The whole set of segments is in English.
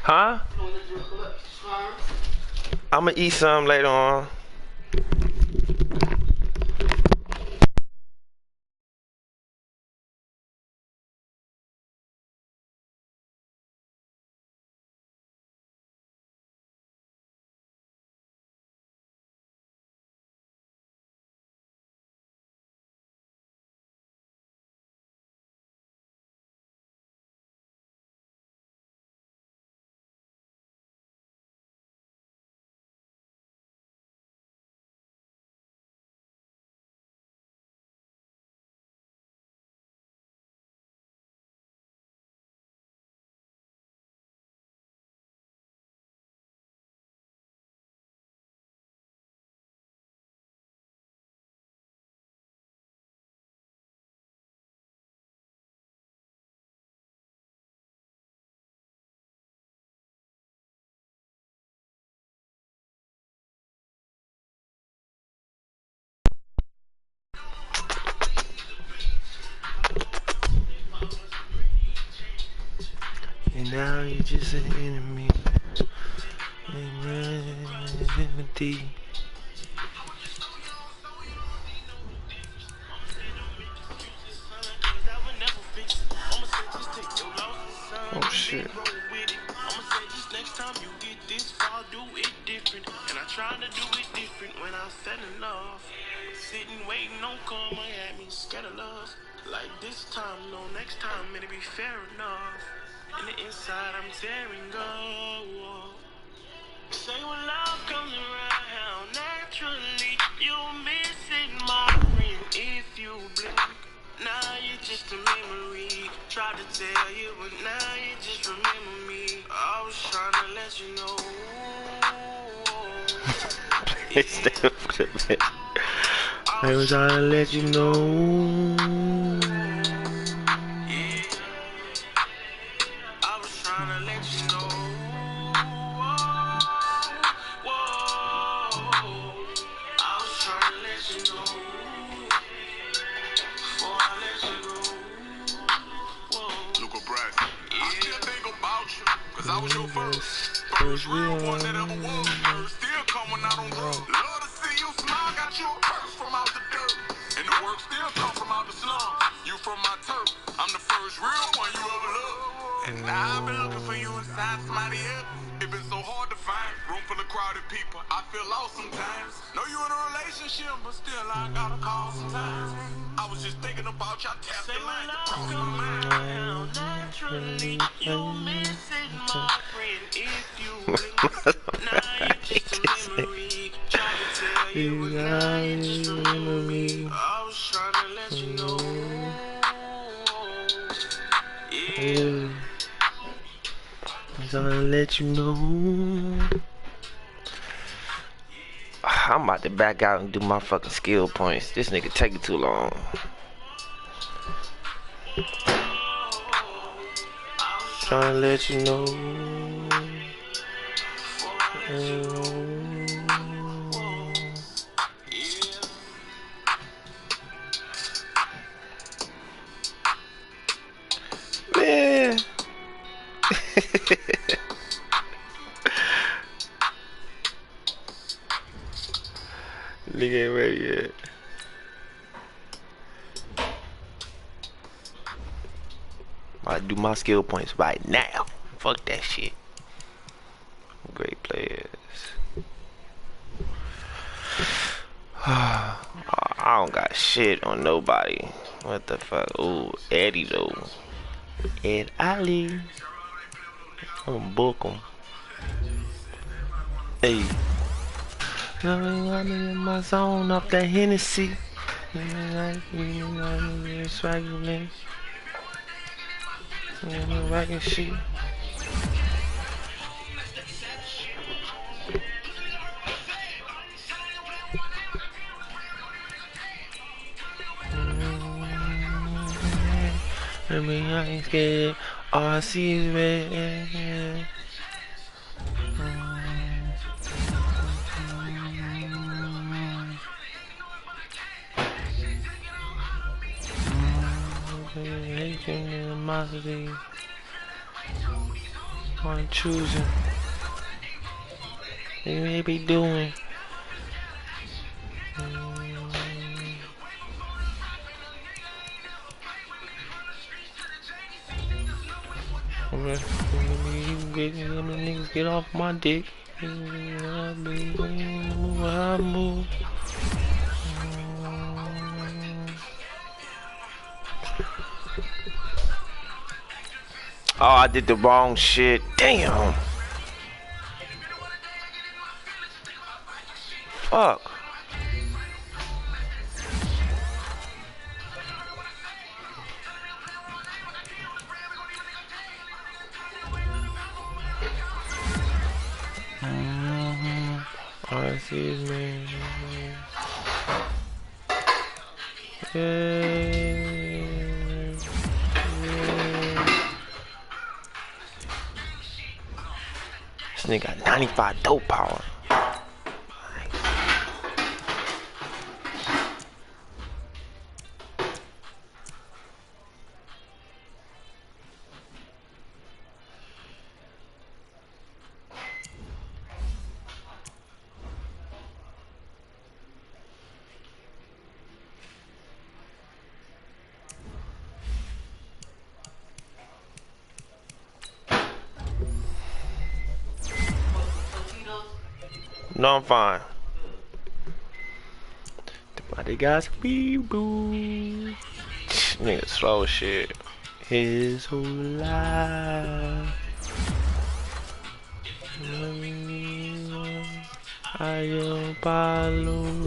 Huh? I'ma eat some later on. And now you're just an enemy. Enmity. Oh shit. Next time you get this far, do it different. And I try to do it different when I fell in love. Sitting, waiting, don't come at me, scared of love. Like this time, no, next time, it'll be fair enough. In the inside, I'm tearing up. Say when love comes around, naturally, you'll miss it, my friend, if you blink. Now you're just a memory. Tried to tell you, but now you just remember me. I was trying to let you know. I was trying to let you know. I was trying to let you know. I was trying to let you know. Before I let you go. Look at Brad. I still think about you, cause I was your first real one that ever was. Still coming out on drugs. Love to see you smile, got you a purse from out the dirt. And the work still come from out the slum. You from my turf, I'm the first real one you ever loved. And now I've been looking for you inside somebody else. It been so hard to find, room full of crowded people. I feel lost sometimes. Know you in a relationship, but still I gotta call sometimes. I was just thinking about y'all tap the line. Naturally, you miss it, my friend, if you blink. Now you just a memory. Trying to tell you, but now you just remember me. I was trying to let you know. Yeah. I'm trying to let you know. I'm about to back out and do my fucking skill points. This nigga taking too long. Trying to let you know. Man. Nigga ain't ready yet. I do my skill points right now. Fuck that shit. Great players. I don't got shit on nobody. What the fuck? Ooh, Eddie though. Ed Ali. I'm gonna book him. Hey. I'm in my zone off that Hennessy. Swagging rocking shit. I mean, I ain't scared. All I see is red. Animosity. I'm choosing. What they be doing? Let me niggas get off my dick. I move. Oh, I did the wrong shit. Damn. Fuck. All I see is me. Yeah. This nigga got 95 dope power. No, I'm fine. The body guys, wee boo. Nigga, slow shit. His whole life. I apologize.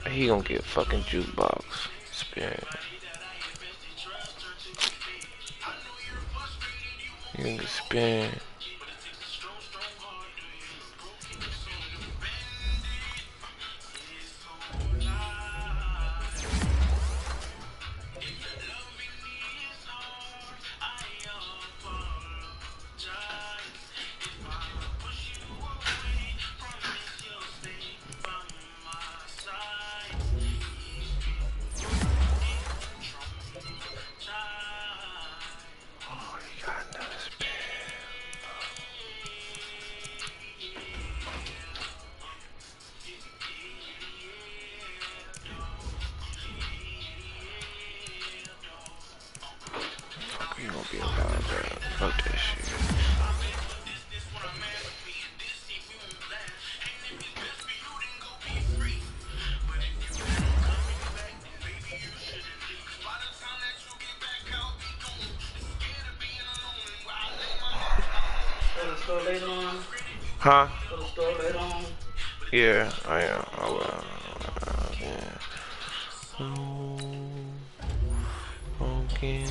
He gonna get a fucking jukebox. Spin. He gonna get spin. You gonna be about that. Fuck that shit. Huh? Yeah, I am. I will. Yeah. Okay.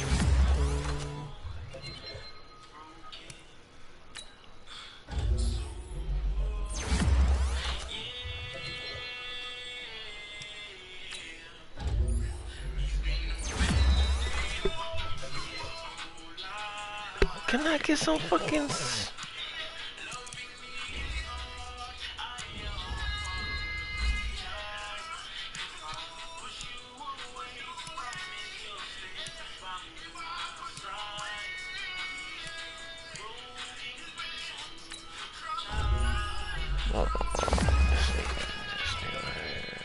Can I get some fucking... Oh, this nigga right here.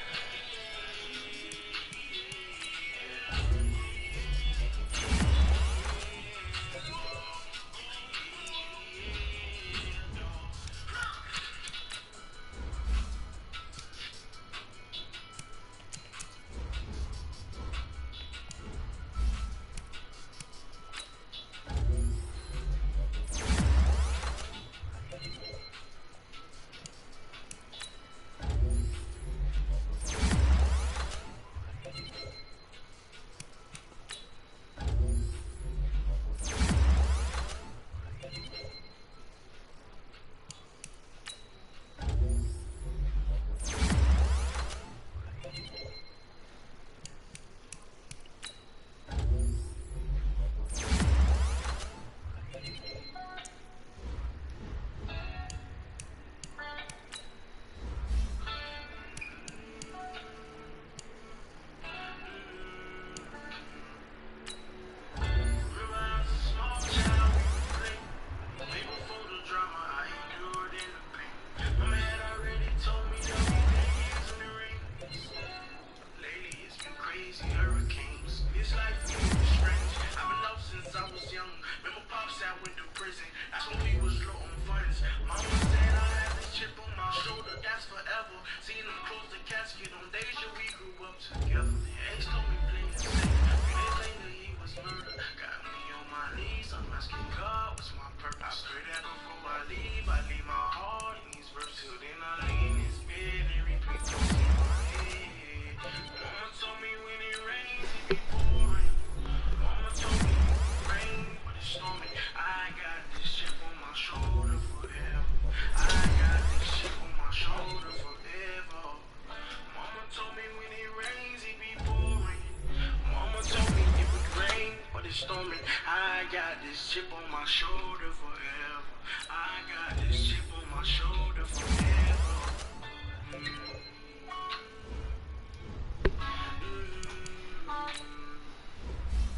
got this chip on my shoulder forever. I got this chip on my shoulder forever.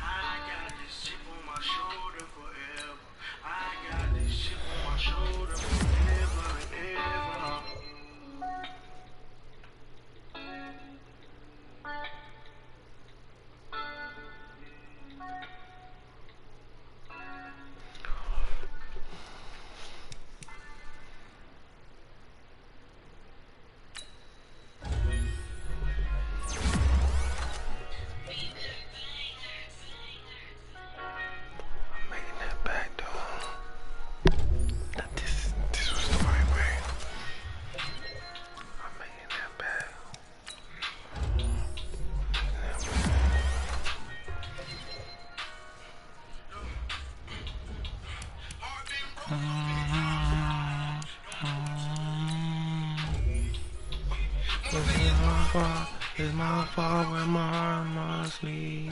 I got this chip on my shoulder forever. I got this chip on my shoulder forever and ever. It's my fault when my heart must leave.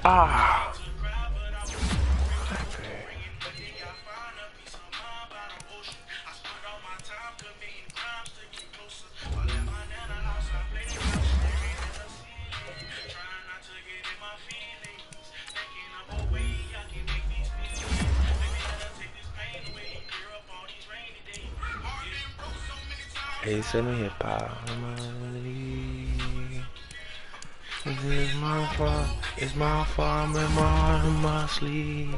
Ah. Hey, send me hip hop. It's my fault. It's my fault. I'm in my heart in my sleeve.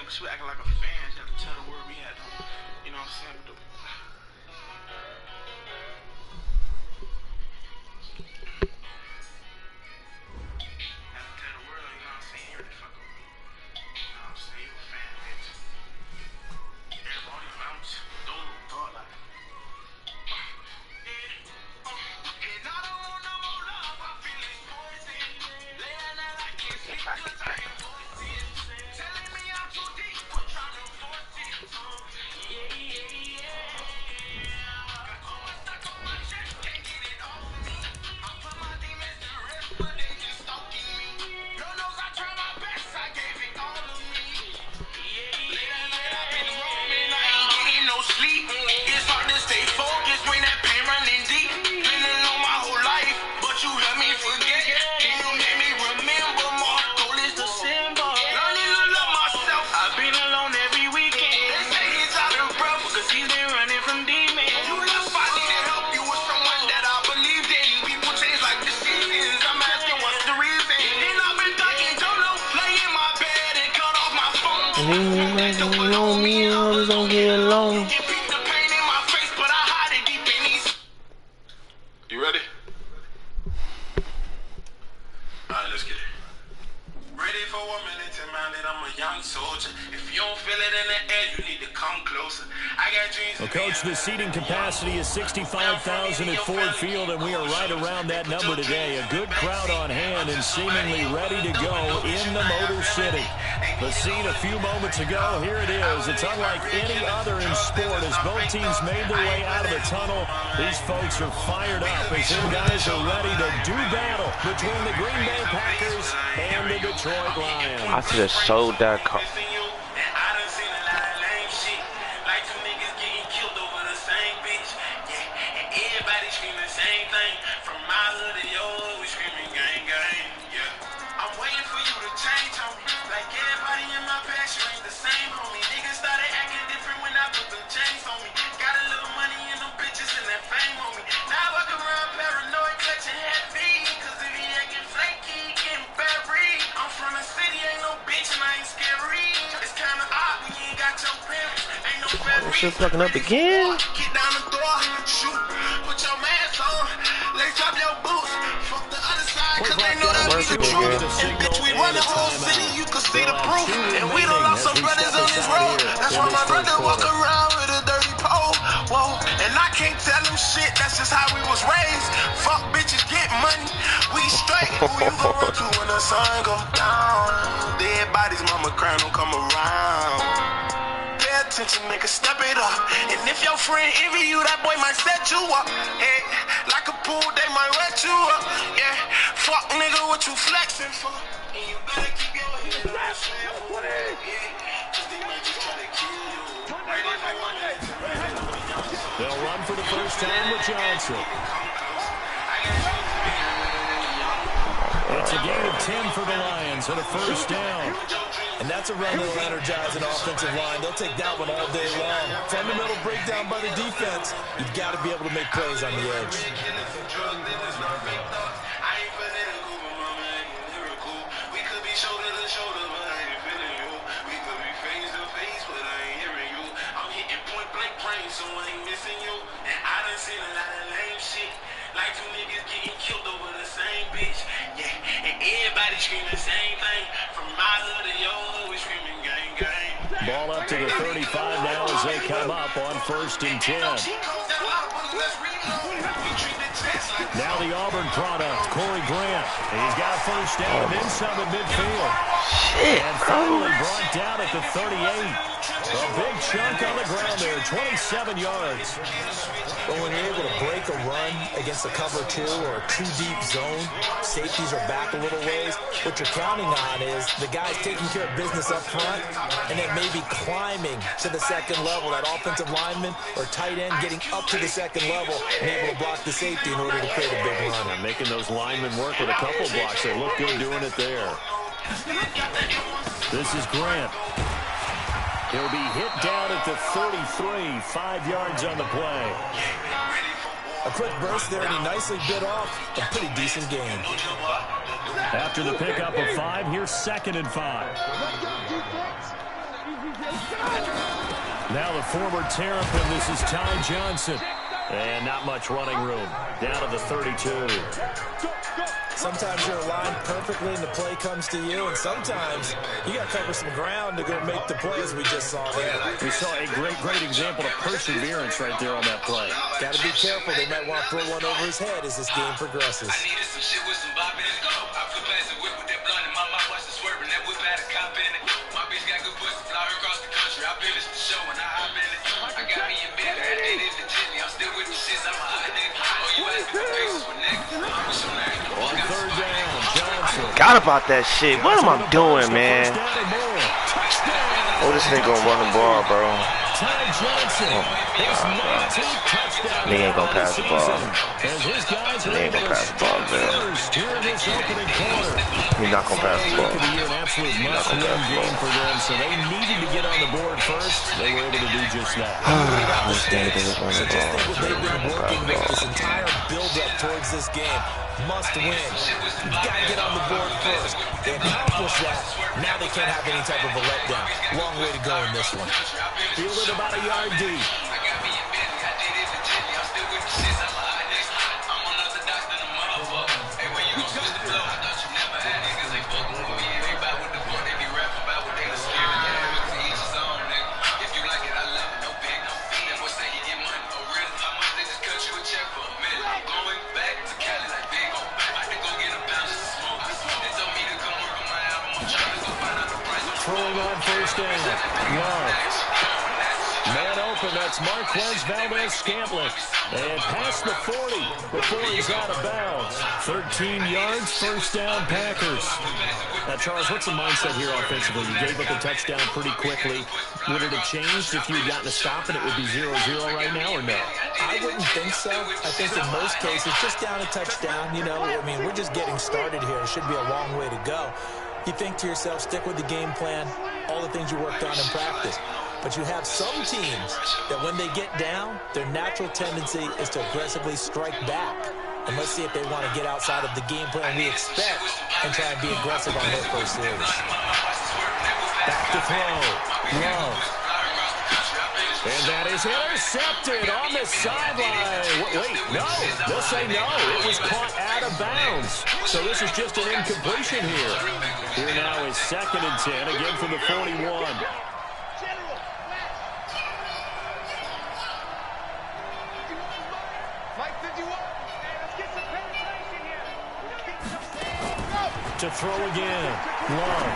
but she was acting like a fan. She had to tell the world we had them. You know what I'm saying? But you ready? Alright, let's get it. Ready for 1 minute, man, that I'm a young soldier. If you don't feel it in the air, you need to come closer. I got dreams. Well, Coach, the seating capacity is 65,000 at Ford Field, and we are right around that number today. A good crowd on hand and seemingly ready to go in the Motor City. The scene a few moments ago, here it is. It's unlike any other in sport as both teams made their way out of the tunnel. These folks are fired up as their guys are ready to do battle between the Green Bay Packers and the Detroit Lions. I should have sold that car. Shit fucking up again. Get down the door, shoot, put your mask on, lace up your boots, fuck the other side, cause they know that we the truth. And bitch, we run the whole city, you can see the proof. And we don't lost some brothers on this road. That's why my brother walk around with a dirty pole. Whoa, and I can't tell them shit, that's just how we was raised. Fuck bitches, get money, we straight. Who you gon' run to when the sun go down? Dead bodies, mama crying, don't come around. Attention, nigga, step it up. And if your friend envy you, that boy might set you up. Hey, like a pool, they might wet you up. Yeah, fuck nigga, what you flexing for? And you better keep your head on the swivel. Yeah, cause they might just try to kill you. They'll run for the first time with Johnson. It's a gain of 10 for the Lions and a first down. And that's a run that'll energize an offensive line. They'll take that one all day long. Fundamental breakdown by the defense. You've got to be able to make plays on the edge. Like two niggas getting killed over the same bitch. Yeah, and everybody screaming the same thing. From my hood to your hood, we screaming gang, gang. Ball up to the 35 now as they come up on 1st and 10. Now the Auburn product, Corey Grant. He's got a first down and then some at midfield. And finally brought down at the 38. A big chunk on the ground there, 27 yards. But when you're able to break a run against a cover 2 or a 2-deep zone, safeties are back a little ways. What you're counting on is the guys taking care of business up front and then maybe climbing to the second level. That offensive lineman or tight end getting up to the second level and able to block the safety in order to create a big run. And making those linemen work with a couple blocks. They look good doing it there. This is Grant. He'll be hit down at the 33, 5 yards on the play. A quick burst there, and he nicely bit off a pretty decent gain. After the pickup of 5, here's 2nd and 5. Now the former Terrapin, this is Ty Johnson. And not much running room. Down to the 32. Sometimes you're aligned perfectly and the play comes to you, and sometimes you got to cover some ground to go make the play, as we just saw there. We saw a great example of perseverance right there on that play. Got to be careful. They might want to throw one over his head as this game progresses. I needed some shit with some bop in it. I put past the whip with that blunt in my mouth, watch the swerving. That whip had a cop in it. My bitch got good pussy, fly her across the country. I finished the show and I hop in it. I got me a bed, I did it legitly. I'm still with the shits, I'm a hot nigga. Oh, you asking for pictures with niggas? What's your name? On third down, Johnson. Forgot about that shit. What am I doing, man? Oh, this nigga gonna run the ball, bro. Ty Johnson, his 19th touchdown. Nigga ain't gonna pass the ball. As his guys are He ain't able gonna to pass the ball, start man. first here in this opening quarter. He's not gonna pass the ball. It could be an absolute must-win game for them, so they needed to get on the board first. They were able to do just that. This nigga didn't run the So just think ball. what they've been working with this entire build-up towards this game. Must win. You've got to get on the board first. They accomplished that. Now they can't have any type of a letdown. Long way to go in this one. Fielded about a yard deep. Throwing on first down. Love. Man open, that's Marquez Valdez-Scantling. And past the 40 before he's out of bounds. 13 yards, first down, Packers. Now, Charles, what's the mindset here offensively? You gave up a touchdown pretty quickly. Would it have changed if you had gotten a stop and it would be 0-0 right now, or no? I wouldn't think so. I think in most cases, just down a touchdown, you know, I mean, we're just getting started here. It should be a long way to go. You think to yourself, stick with the game plan, all the things you worked on in practice. But you have some teams that when they get down, their natural tendency is to aggressively strike back. And let's see if they want to get outside of the game plan we expect and try and be aggressive on their first series. Back to throw. Love. And that is intercepted on the sideline. Wait, no. They'll say no. It was caught out of bounds. So this is just an incompletion here. Here now is 2nd and 10, again from the 41. To throw again. Love.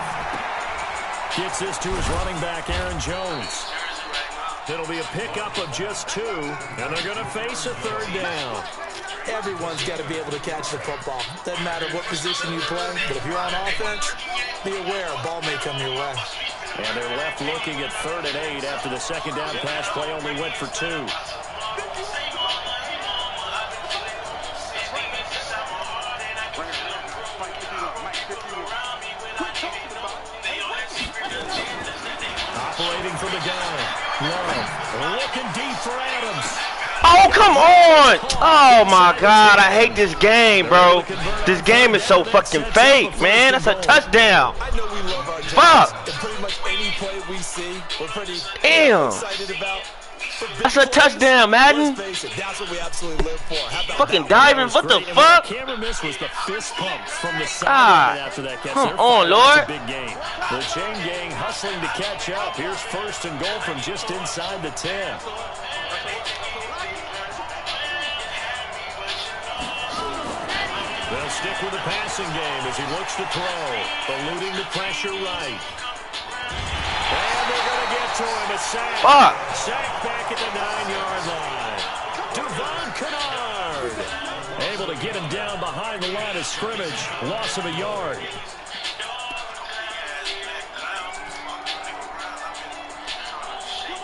Gets this to his running back, Aaron Jones. It'll be a pickup of just 2, and they're going to face a 3rd down. Everyone's got to be able to catch the football. Doesn't matter what position you play, but if you're on offense, be aware a ball may come your way. And they're left looking at 3rd and 8 after the 2nd down pass play only went for 2. Operating for the guy. Love. Looking deep for Adams. Oh, come on! Oh, my God. I hate this game, bro. This game is so fucking fake, man. That's a touchdown. I know we love our Fuck. and pretty much any play we see, we're pretty Damn. excited about. That's a touchdown, Madden. Let's face it, that's what we absolutely live for. How about Fucking that? diving. What the And fuck? the camera miss was the fist pump from the sideline God. after that catch. Come They're on, fighting. Lord. It's a big game. The chain gang hustling to catch up. Here's 1st and goal from just inside the 10. They'll stick with the passing game as he looks to throw. Eluding the pressure right. And they're going to get to him. A sack. Fuck. Sack back at the 9-yard line. Devon Kennard able to get him down behind the line of scrimmage. Loss of a yard.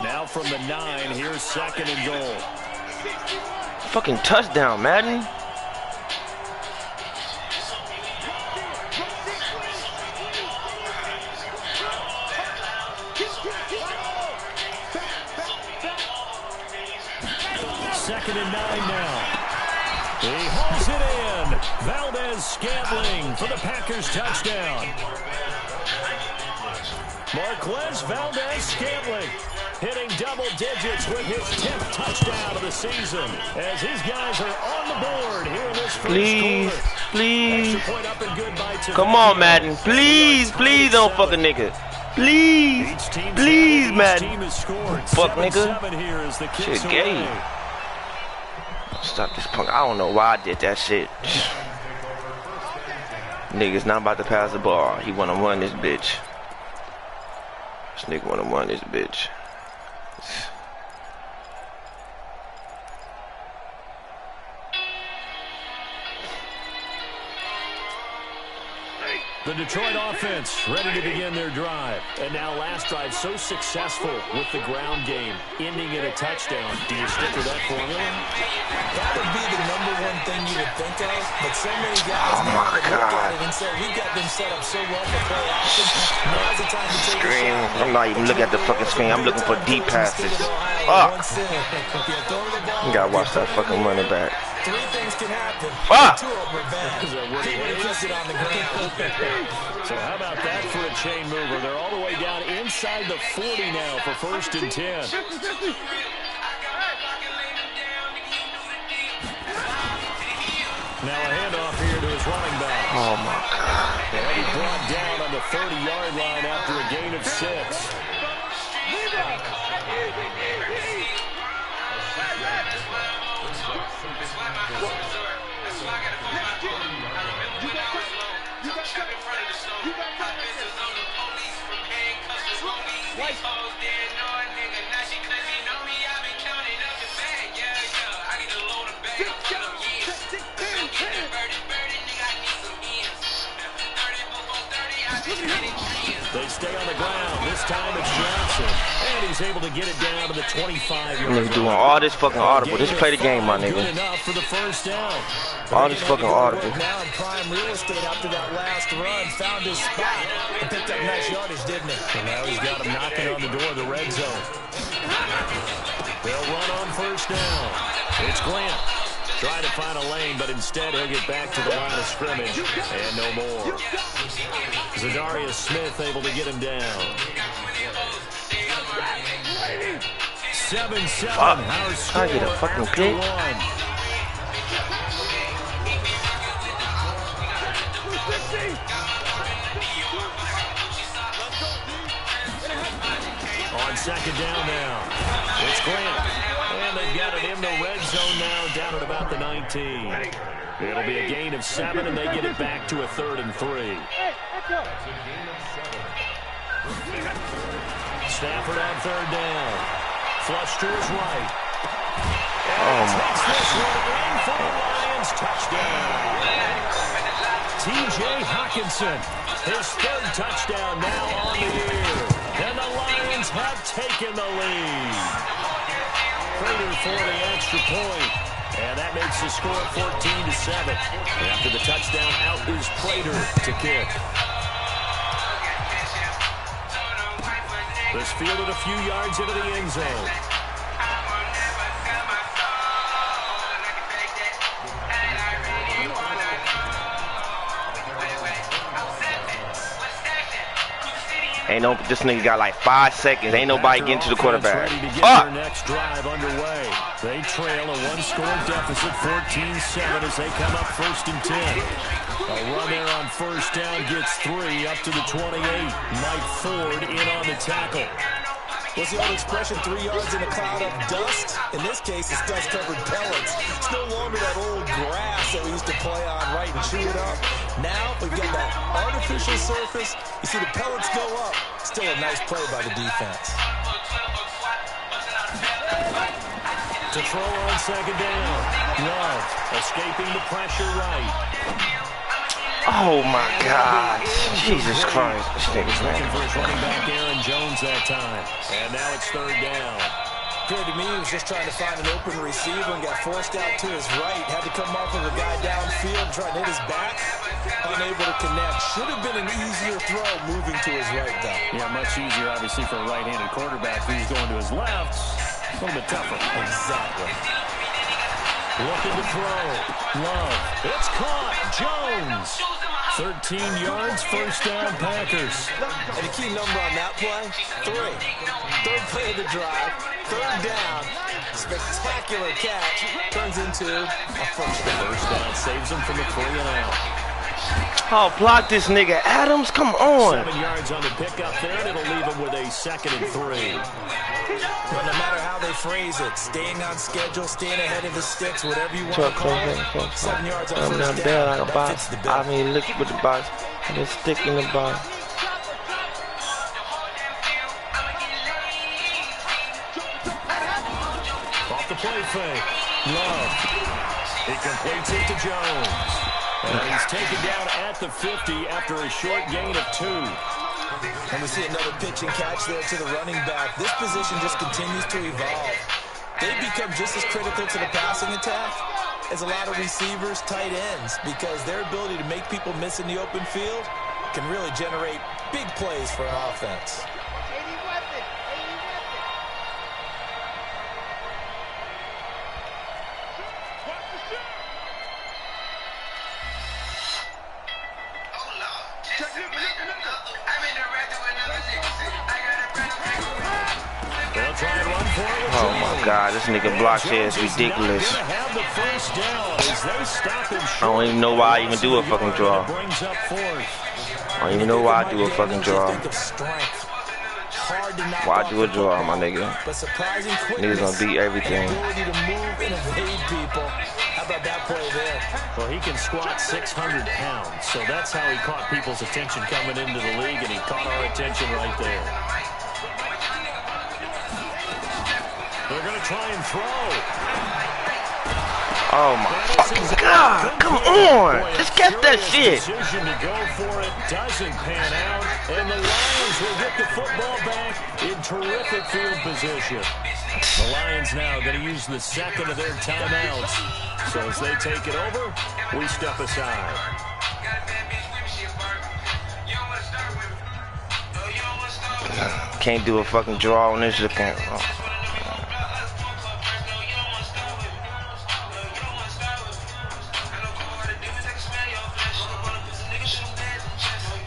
Now from the 9, here's 2nd and goal. Fucking touchdown, Madden. Second and 9 now. He hauls it in. Valdez-Scantling for the Packers touchdown. Marquez Valdez-Scantling hitting double digits with his 10th touchdown of the season as his guys are on the board here in this first quarter. Please. Extra point up and good by Come on, Madden. Please don't fuck a nigga. Please, Madden. Fuck nigga. Shit gay. Stop this punk. I don't know why I did that shit. Nigga's not about to pass the ball. He wanna run this bitch. This nigga wanna run this bitch. The Detroit offense ready to begin their drive. And now last drive so successful with the ground game, ending in a touchdown. Do you stick with that formula? That would be the #1 thing you would think of, but so many guys now look at it and say, we've got them set up so well for play action. Now's the time to take screen. I'm not even looking at the fucking screen. I'm looking for deep passes. Fuck. You gotta watch that fucking running back. Three things can happen. Fuck. Two of them are bad. He would have kept it on the ground. So how about that for a chain mover? They're all the way down inside the 40 now for 1st and 10. Now a handoff here to his running back. Oh my God. And he brought down on the 30-yard line after a gain of 6. They stay on the ground. This time it's Johnson. And he's able to get it down to the 25-yard line. Nigga doing all this fucking audible. Just play the game, my nigga. Good enough for the first down. All this fucking audible. Now in prime real estate after that last run, found his spot and picked up nice yardage, didn't he? And now he's got him knocking on the door of the red zone. They'll run on first down. It's Grant. Trying to find a lane, but instead he'll get back to the line of scrimmage. And no more. Zadarius Smith able to get him down. 7-7. Our score I get a fucking kick. On second down now. It's Grant. And they've got it in the red zone now, down at about the 19. It'll be a gain of 7, and they get it back to a 3rd and 3. Stafford on 3rd down. Flush to his right. And takes this one in for the Lions. Touchdown. T.J. Hawkinson, his 3rd touchdown now on the year. And the Lions have taken the lead. Prater for the extra point. And that makes the score 14-7. After the touchdown, out is Prater to kick. This fielded a few yards into the end zone. Ain't no, this nigga got like 5 seconds. Ain't nobody getting to the quarterback. Their next drive underway. They trail a 1-score deficit, 14-7 as they come up 1st and 10. A run there on first down gets 3 up to the 28. Mike Ford in on the tackle. What's the old expression, 3 yards in a cloud of dust? In this case, it's dust-covered pellets. It's no longer that old grass that we used to play on, right, and chew it up. Now, we've got that artificial surface. You see the pellets go up. Still a nice play by the defense. To throw on second down. Love escaping the pressure right. Oh my God. Jesus Christ. This nigga's Looking man. for his running back Aaron Jones that time. And now it's 3rd down. Appeared to me he was just trying to find an open receiver and got forced out to his right. Had to come up with a guy downfield, trying to hit his back. Unable to connect. Should have been an easier throw moving to his right, though. Yeah, much easier, obviously, for a right-handed quarterback who's going to his left. A little bit tougher. Exactly. Looking to throw. Love. It's caught. Jones. 13 yards, first down, Packers. And the key number on that play, 3. Third play of the drive, third down, spectacular catch, turns into a first down. First down saves him from the 3 and out. Oh, block this nigga Adams, come on. 7 yards on the pickup there, and it'll leave him with a 2nd and 3. But no matter how they phrase it, staying on schedule, staying ahead of the sticks, whatever you want to call it, 7 yards on first down, that fits the bill. I mean, look with the box, and then stick in the box. Off the play fake. Love. He completes it to Jones. And he's taken down at the 50 after a short gain of 2. And we see another pitch and catch there to the running back. This position just continues to evolve. They become just as critical to the passing attack as a lot of receivers, tight ends, because their ability to make people miss in the open field can really generate big plays for an offense. Oh my God, this nigga blocks here is ridiculous. I don't even know why I even do a fucking draw. I don't even know why I do a fucking draw. Why I do a draw, my nigga? Niggas gonna beat everything. Well, he can squat 600 pounds, so that's how he caught people's attention coming into the league, and he caught our attention right there. They're going to try and throw. Oh my fucking God, come on. Just get that shit. Decision to go for it doesn't pan out, and the Lions will get the football back in terrific field position. The Lions now going to use the 2nd of their timeouts. So as they take it over, we step aside. Can't do a fucking draw on this.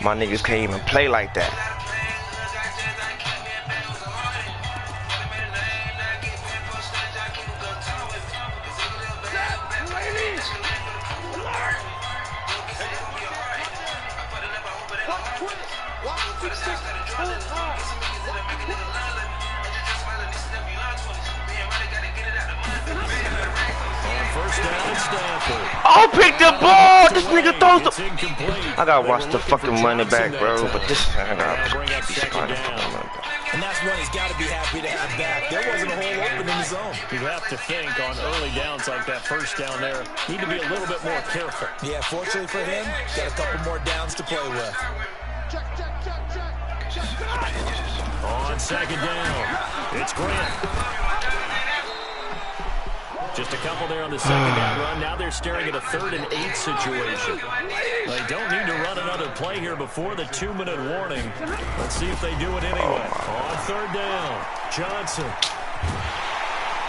My niggas can't even play like that. Oh, pick the ball! This nigga throws the... I gotta watch the fucking running back, bro. But this... I gotta be scarred. And that's when he's got to be happy to have back. There wasn't a hole open in the zone. You have to think on early downs like that first down there, need to be a little bit more careful. Yeah, fortunately for him, got a couple more downs to play with. On 2nd down, it's Grant. Just a couple there on the 2nd down run. Now they're staring at a 3rd and 8 situation. They don't need to run another play here before the 2-minute warning. Let's see if they do it anyway. On 3rd down, Johnson.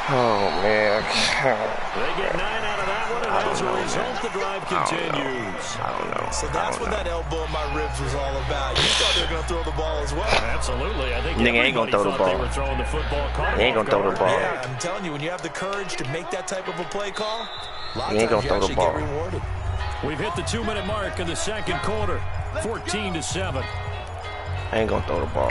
Oh, man. They get 9 out of that one, and as a result, the drive continues. I don't know. So that's what that elbow in my ribs was all about. You thought they were going to throw the ball as well. Absolutely. I think nigga ain't going to throw the ball. They were throwing the football. He ain't going to throw the ball. Yeah, I'm telling you, when you have the courage to make that type of a play call, a lot he ain't of times gonna throw the ball. get rewarded. We've hit the 2-minute mark in the 2nd quarter. 14-7. I ain't going to throw the ball.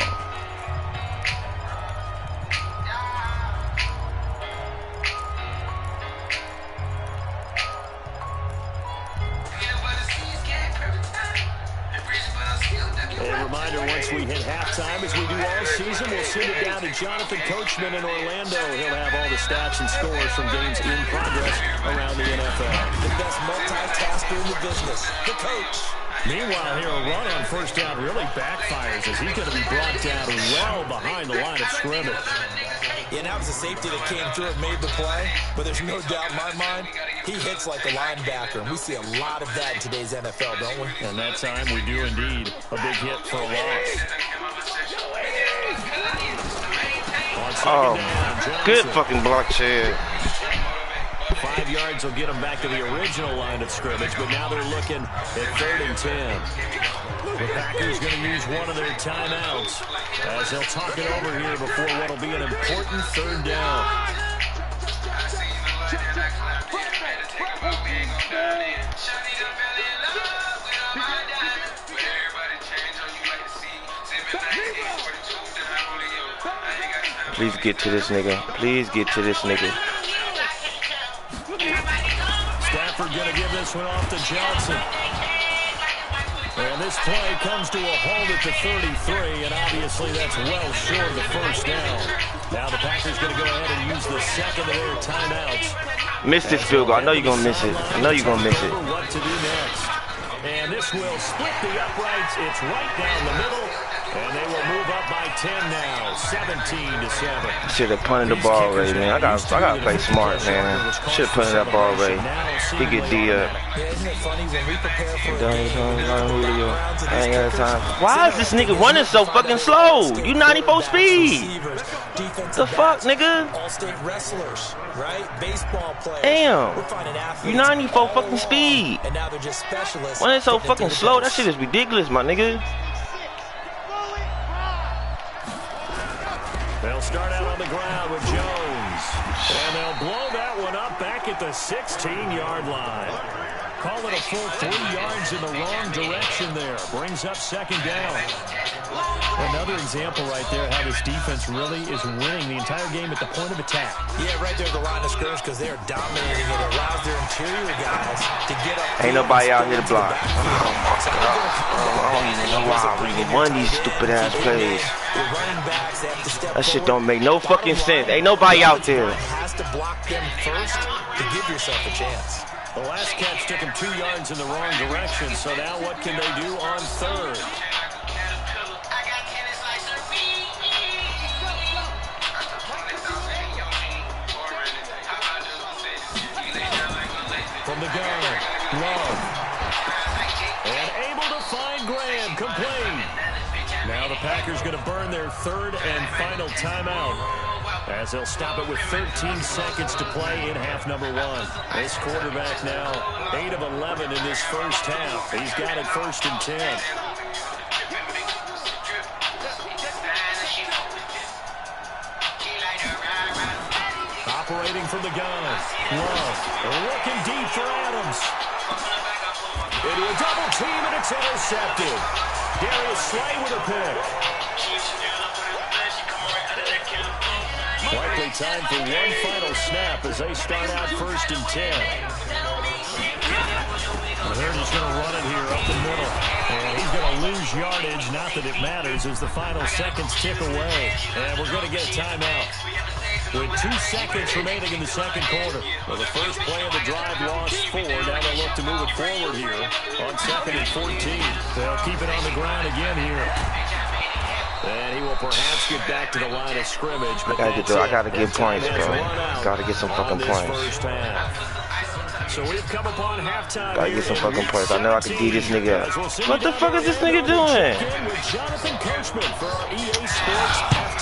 A reminder, once we hit halftime, as we do all season, we'll send it down to Jonathan Coachman in Orlando. He'll have all the stats and scores from games in progress around the NFL. The best multitasker in the business, the coach. Meanwhile, here, a run on first down really backfires as he's going to be brought down well behind the line of scrimmage. Yeah, that was a safety that came through and made the play, but there's no doubt in my mind, he hits like a linebacker, and we see a lot of that in today's NFL, don't we? And that time, we do indeed. A big hit for a loss. Oh, good fucking block, Chad. 5 yards will get them back to the original line of scrimmage, but now they're looking at 3rd and 10. The Packers going to use one of their timeouts as they'll talk it over here before what will be an important 3rd down. Please get to this nigga. Please get to this nigga. Stafford going to give this one off to Johnson. And this play comes to a hold at the 33, and obviously that's well short of the 1st down. Now the Packers going to go ahead and use the 2nd of their timeouts. Miss this field goal. I know you're going to miss it. I know you're going to miss it. What to do next. And this will split the uprights. It's right down the middle. And they will move up by 10 now, 17-7. Should have punted the ball already, man. I gotta play smart, man. Should have punted that ball already. He get D up. Isn't it funny when we prepare for I ain't got time. Why is this nigga running so fucking slow? You 94 speed. The fuck, nigga? All-state wrestlers, right? Baseball players. Damn. We're finding athletes You 94 all fucking speed. And now they're just specialists. Running so fucking slow, that shit is ridiculous, my nigga. They'll start out on the ground with Jones. And they'll blow that one up back at the 16-yard line. Call it a full 3 yards in the wrong direction there. Brings up 2nd down. Another example right there how this defense really is winning the entire game at the point of attack. Yeah, right there at the line of scrimmage because they are dominating it. It allows their interior guys to get up. Ain't nobody out here to block. I don't even know why we won these stupid ass plays. That shit don't make no fucking sense. Ain't nobody out there. Has to block them first to give yourself a chance. The last catch took him 2 yards in the wrong direction, so now what can they do on 3rd? From the gun, Love. And able to find Graham, complete. Now the Packers going to burn their 3rd and final timeout as they'll stop it with 13 seconds to play in half number 1. This quarterback now 8 of 11 in this first half. He's got it 1st and 10. Operating from the gun. Love looking deep for Adams. Into a double team, and it's intercepted. Darius Slay with a pick. Likely time for one final snap as they start out 1st and 10. They're just going to run it here up the middle. And he's going to lose yardage. Not that it matters as the final seconds tick away. And we're going to get a timeout. With 2 seconds remaining in the 2nd quarter. Well, the first play of the drive lost 4. Now they'll look to move it forward here on 2nd and 14. They'll keep it on the ground again here. And he will perhaps get back to the line of scrimmage. But I gotta get points, bro. Gotta get some fucking points. So we've come upon halftime. Gotta get some fucking points. I know I can D this nigga up. What the fuck is this nigga doing?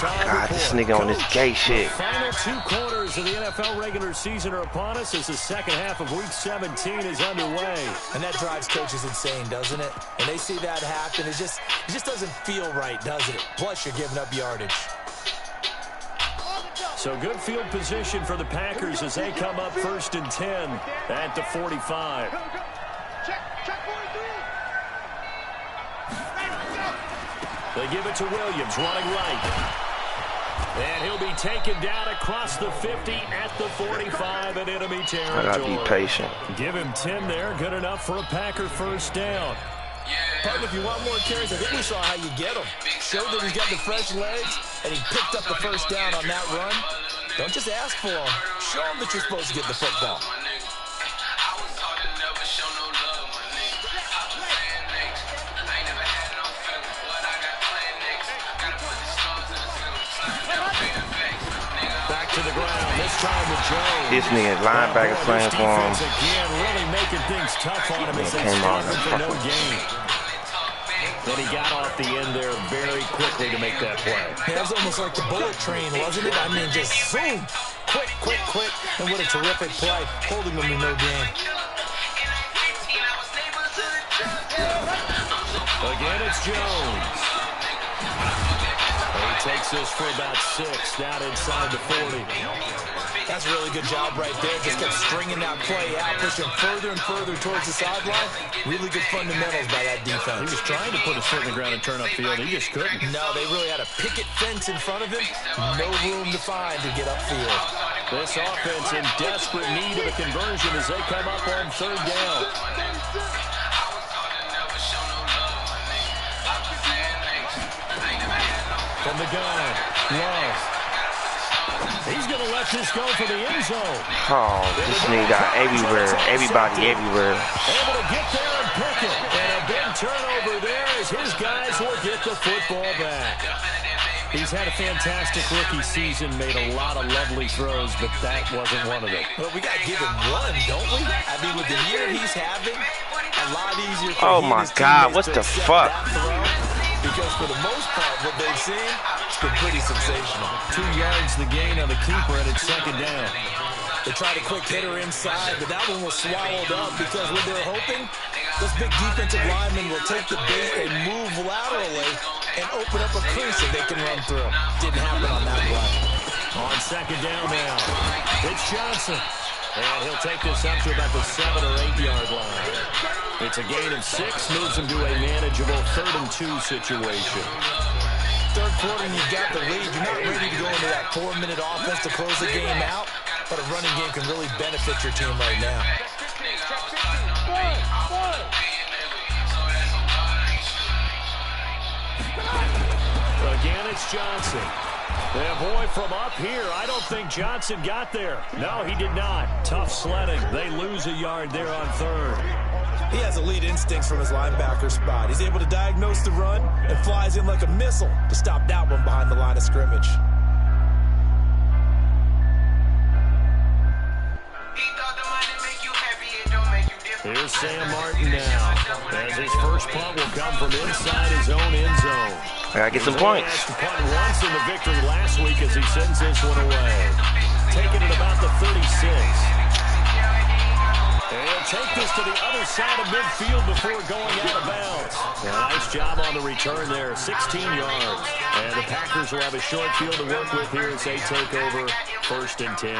God, this nigga on this gay shit. Final 2 quarters of the NFL regular season are upon us as the 2nd half of Week 17 is underway. And that drives coaches insane, doesn't it? When they see that happen, it just doesn't feel right, does it? Plus, you're giving up yardage. So good field position for the Packers as they come up 1st and 10 at the 45. They give it to Williams, running right. And he'll be taken down across the 50 at the 45 in enemy territory. I gotta be patient. Give him 10 there, good enough for a Packer 1st down. Partner, if you want more carries, I think we saw how you get them. Showed that he's got the fresh legs, and he picked up the 1st down on that run. Don't just ask for them. Show them that you're supposed to get the football. Back to the ground, this time with Jones. This nigga linebacker playing for him. Again, really making things tough on him as they came on start for no and gain. Then he got off the end there very quickly to make that play. It was almost like the bullet train, wasn't it? I mean, just boom, quick, and what a terrific play, holding them to no gain. Again, it's Jones. He takes this for about 6, down inside the 40. That's a really good job right there. Just kept stringing that play out, pushing further and further towards the sideline. Really good fundamentals by that defense. He was trying to put his foot in the ground and turn upfield. He just couldn't. No, they really had a picket fence in front of him. No room to find to get upfield. This offense in desperate need of a conversion as they come up on 3rd down. From the gun, Love. He's going to let this go for the end zone. Oh, this nigga got everywhere. Everybody everywhere. Able to get there and pick it. And a big turnover there as his guys will get the football back. He's had a fantastic rookie season, made a lot of lovely throws, but that wasn't one of them. Well, we got to give him one, don't we? I mean, with the year he's having, a lot easier for oh my God, what the fuck? Because for the most part, what they've seen, it's been pretty sensational. 2 yards the gain on the keeper, and it's 2nd down. They tried a quick hitter inside, but that one was swallowed up because what they're hoping, those big defensive linemen will take the bait and move laterally and open up a crease that they can run through. Didn't happen on that play. On 2nd down now, it's Johnson. And he'll take this up to about the 7 or 8 yard line. It's a gain of 6, moves him to a manageable 3rd and 2 situation. 3rd quarter, and you've got the lead. You're not ready to go into that 4-minute offense to close the game out, but a running game can really benefit your team right now. Again, it's Johnson. And boy, from up here, I don't think Johnson got there. No, he did not. Tough sledding. They lose a yard there on 3rd. He has elite instincts from his linebacker spot. He's able to diagnose the run and flies in like a missile to stop that one behind the line of scrimmage. Here's Sam Martin now, as his first punt will come from inside his own end zone. I gotta get some points. He punt once in the victory last week as he sends this one away. Taking it about the 36. And he'll take this to the other side of midfield before going out of bounds. Nice job on the return there, 16 yards. And the Packers will have a short field to work with here as they take over 1st and 10.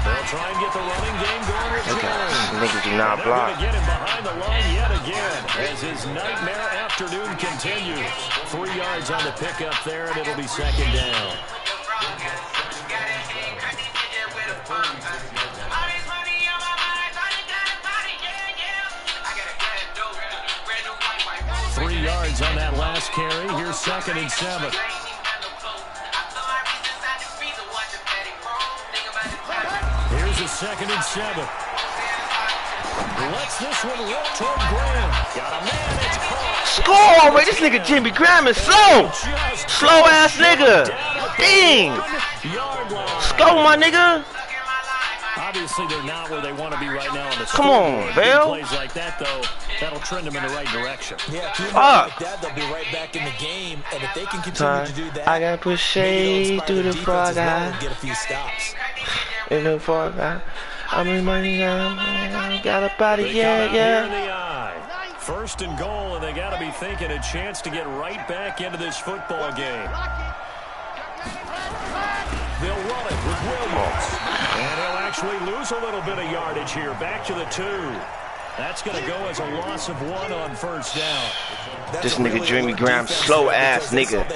They'll try and get the running game going with Jones. Niggas do not block. They're going to get him behind the line yet again as his nightmare afternoon continues. 3 yards on the pickup there, and it'll be 2nd down. Three yards on that last carry. Here's 2nd and 7. Here's a 2nd and 7. Lets this one roll toward Graham. Got a man, it's caught. Score already. This nigga Jimmy Graham is slow. Slow ass nigga. Dang. Score, my nigga. Obviously, they're not where they want to be right now on the Come on, Bill. Plays like that, though, that'll trend them in the right direction. Yeah, if you like that, they'll be right back in the game. And if they can continue to do that, I gotta push shade through the frog eye. Get a few stops. In the frog eye. I'm in money now. Got a body, yeah. In the eye. 1st and goal, and they got to be thinking a chance to get right back into this football game. They'll run it with Williams. And he'll actually lose a little bit of yardage here. Back to the 2. That's going to go as a loss of 1 on 1st down. This nigga Jimmy Graham, slow ass nigga.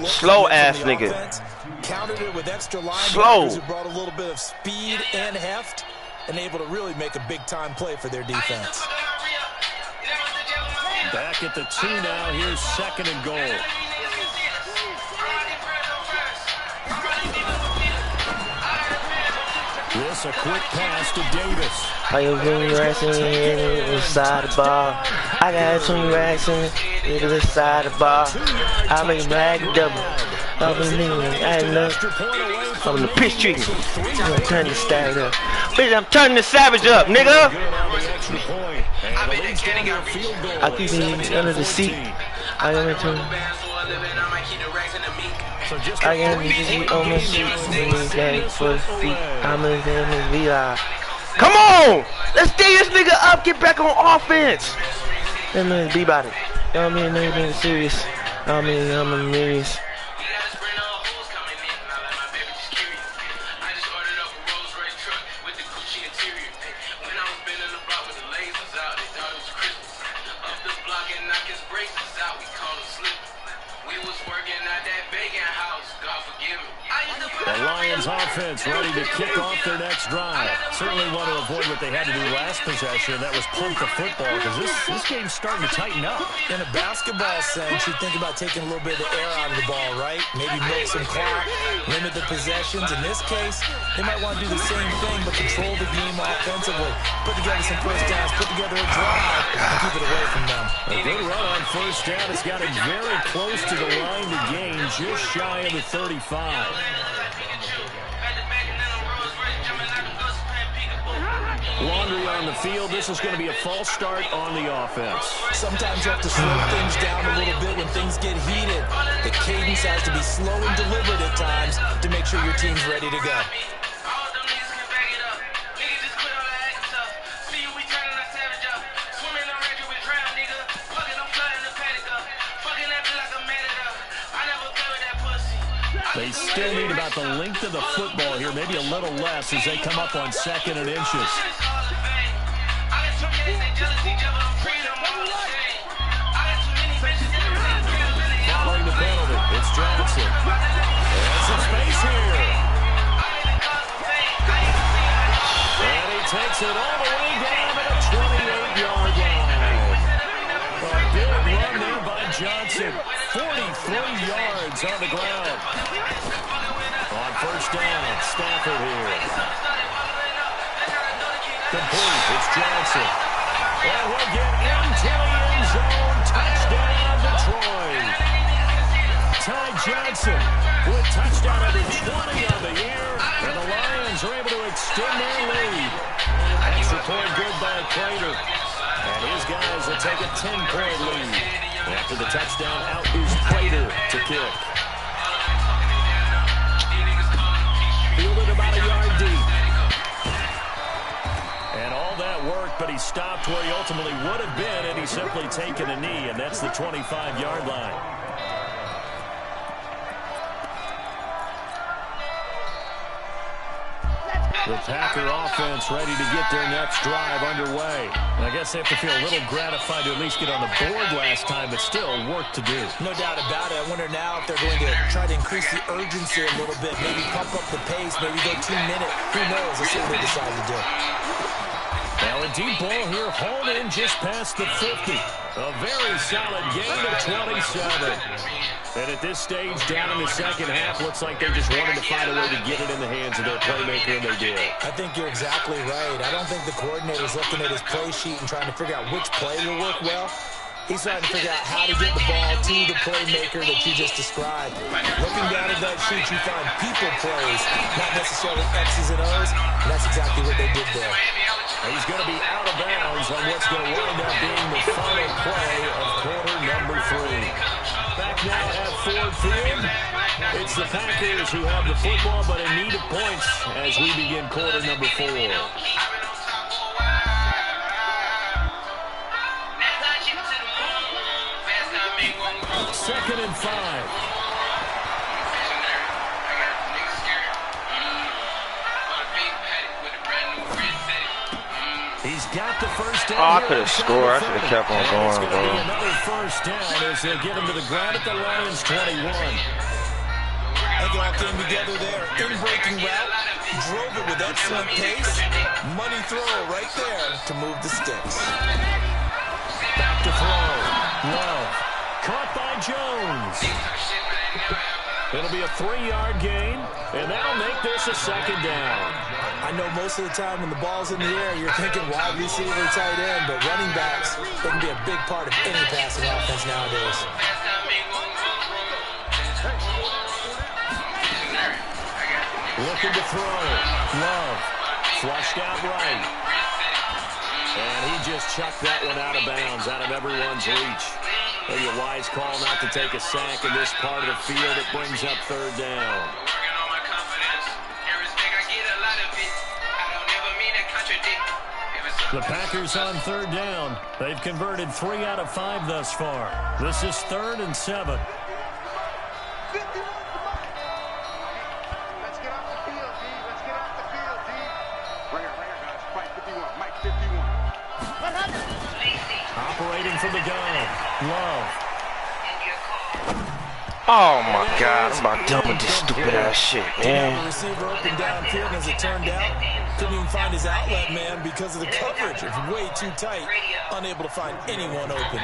Slow ass nigga. Countered it with extra linebackers who brought a little bit of speed and heft and able to really make a big-time play for their defense. Back at the 2 now. Here's 2nd and goal. This a quick pass to Davis. How you doing, racing inside the bar? I got 20 racks in the side of the bar. I make mag double. I'm the piss treating. I'm turning the savage up. Bitch, I'm turning the savage up, nigga. I keep it under the seat. I am into I am easy on my seat. For feet. I'm in the VI. Come on! Let's stay this nigga up. Get back on offense. That man be about it. You know what I mean? Nigga being serious. I mean, I'm serious. The Lions offense ready to kick off their next drive. Certainly want to avoid what they had to do last possession. That was punt the football because this game's starting to tighten up. In a basketball sense, you think about taking a little bit of the air out of the ball, right? Maybe milk some clock, limit the possessions. In this case, they might want to do the same thing but control the game offensively. Put together some first downs, put together a drive, and keep it away from them. A good run on first down. It's got it very close to the line to gain, just shy of the 35. Laundry on the field. This is going to be a false start on the offense. Sometimes you have to slow things down a little bit when things get heated. The cadence has to be slow and deliberate at times to make sure your team's ready to go. They still need about the length of the football here, maybe a little less as they come up on 2nd and inches. Following the penalty, it's Johnson. There's some space here. And he takes it all the way down to the 28-yard line. A big run there by Johnson. 43 yards on the ground. On first down, Stafford here. Complete, it's Johnson. And we'll get into the end zone. Touchdown, Detroit. Ty Johnson with touchdown number 20 on the year. And the Lions are able to extend their lead. Extra point good by Prater. And his guys will take a 10-point lead. After the touchdown, out is Prater to kick. Fielded about a yard deep. And all that worked, but he stopped where he ultimately would have been, and he's simply taken a knee, and that's the 25-yard line. The Packer offense ready to get their next drive underway. And I guess they have to feel a little gratified to at least get on the board last time, but still work to do. No doubt about it. I wonder now if they're going to try to increase the urgency a little bit, maybe pump up the pace, maybe go 2 minutes. Who knows? Let's see what they decide to do. Now a deep ball here, hauled in just past the 50. A very solid gain of 27. And at this stage, down in the second half, looks like they just wanted to find a way to get it in the hands of their playmaker, and they did. I think you're exactly right. I don't think the coordinator's looking at his play sheet and trying to figure out which play will work well. He's trying to figure out how to get the ball to the playmaker that you just described. Looking down at that sheet, you find people plays, not necessarily X's and O's, and that's exactly what they did there. And he's going to be out of bounds on what's going to wind up being the final play of quarter number 3. Back now at Ford Field. It's the Packers who have the football, but in need of points as we begin quarter number 4. 2nd and 5. He's got the first down. Oh, I could have scored. I should have kept on going, It's going to bro. be another first down as they get him to the ground at the Lions 21. They all came together there. In-breaking route. Drove it with excellent pace. Money throw right there to move the sticks. Back to throw. Love. Caught by Jones. It'll be a 3-yard gain, and that'll make this a 2nd down. I know most of the time when the ball's in the air, you're thinking wide receiver, tight end, but running backs, they can be a big part of any passing offense nowadays. Looking to throw. Love. Flushed out right. And he just chucked that one out of bounds, out of everyone's reach. Maybe a wise call not to take a sack in this part of the field. It brings up third down. The Packers on third down. They've converted 3 out of 5 thus far. This is 3rd and 7. Operating from the gun. Love. Oh my God, I'm about done with this stupid ass shit, man. The receiver open downfield, as it turned out, couldn't even find his outlet man because of the coverage. It's way too tight, unable to find anyone open.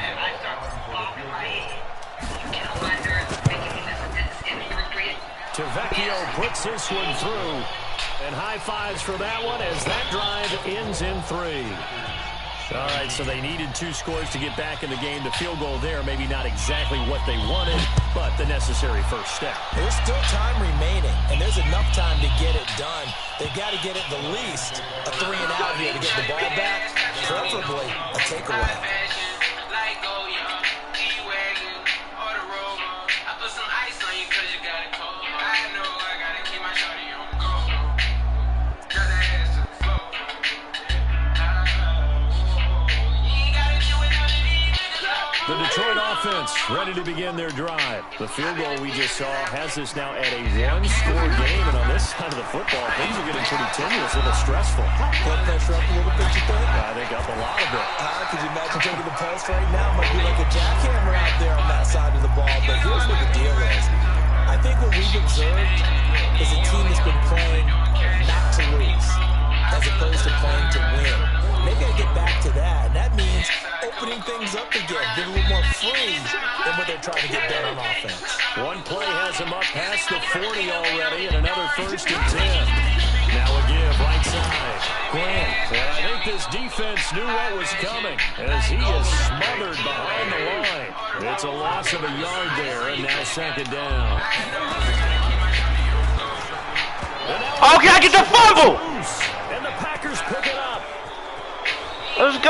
Tavecchio puts this one through, and high fives for that one as that drive ends in 3. All right, so they needed 2 scores to get back in the game. The field goal there, maybe not exactly what they wanted, but the necessary first step. There's still time remaining, and there's enough time to get it done. They've got to get it the least a 3 and out here to get the ball back, preferably a takeaway. The Detroit offense ready to begin their drive. The field goal we just saw has us now at a 1-score game, and on this side of the football, things are getting pretty tenuous, a little stressful. Blood pressure up a little bit, you think? I think up a lot of it. Could you imagine taking the pulse right now? Might be like a jackhammer out there on that side of the ball, but here's what the deal is. I think what we've observed is a team that's been playing not to lose, as opposed to playing to win. They've got to get back to that, and that means opening things up again, being a little more free than what they're trying to get done on offense. One play has him up past the 40 already, and another 1st and 10. Now a give, right side. Grant. And I think this defense knew what was coming, as he is smothered behind the line. It's a loss of a yard there, and now 2nd down. Okay, I get the fumble! And the Packers pick it up. Let's go!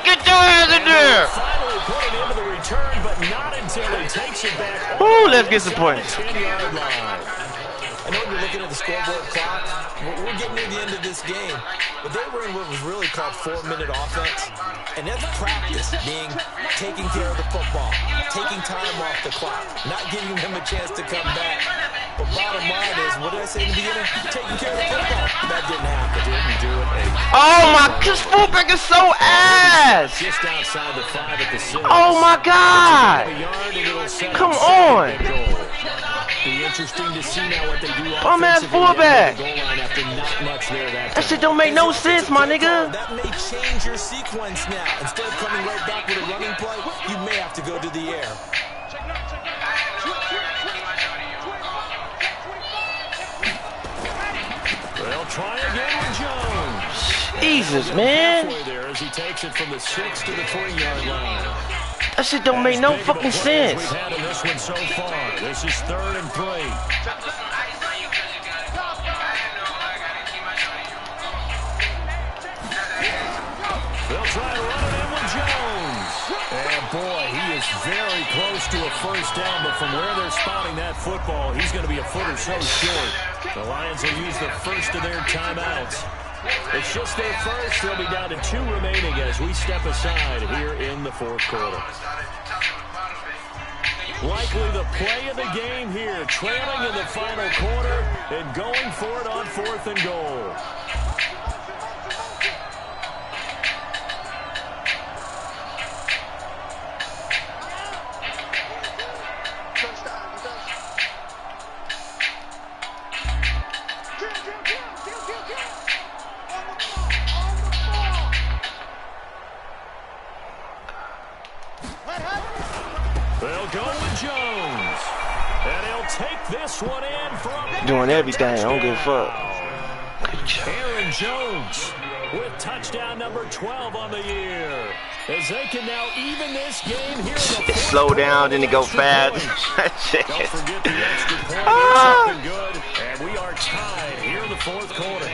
Get your ass in there! Finally put it into the return, but not until he takes it back. Ooh, let's get some points. 10-yard line. I know you're looking at the scoreboard clock. We're getting near the end of this game. But they were in what was really called 4-minute offense. And that's practice, being taking care of the football, taking time off the clock, not giving them a chance to come back. But bottom line is, what did I say in the beginning? Taking care of the football. That didn't happen. Didn't do it. Oh my, this fullback is so ass! Just outside the 5 at the 6. Oh my God! Come on! Be interesting to see now what they do. Bum ass fullback! That shit don't make no sense, my nigga. That may change your sequence now. Instead of coming right back with a running play, you may have to go to the air. They'll try again with Jones. Jesus, man. There as he takes it from the 6 to the 3-yard line. That shit don't make no fucking sense. We've had in this one so far. This is 3rd and 3. They'll try to run it in with Jones. And boy, he is very close to a first down, but from where they're spotting that football, he's going to be a foot or so short. The Lions will use the first of their timeouts. It's just their first. They'll be down to 2 remaining as we step aside here in the 4th quarter. Likely the play of the game here, trailing in the final quarter and going for it on 4th and goal. They'll go with Jones. And he'll take this one in from Doing everything, I don't give a fuck. Aaron Jones with touchdown number 12 on the year. As they can now even this game here. Slow down, then it go fast. Don't forget the extra point. Something good. And we are are tied here in the fourth quarter.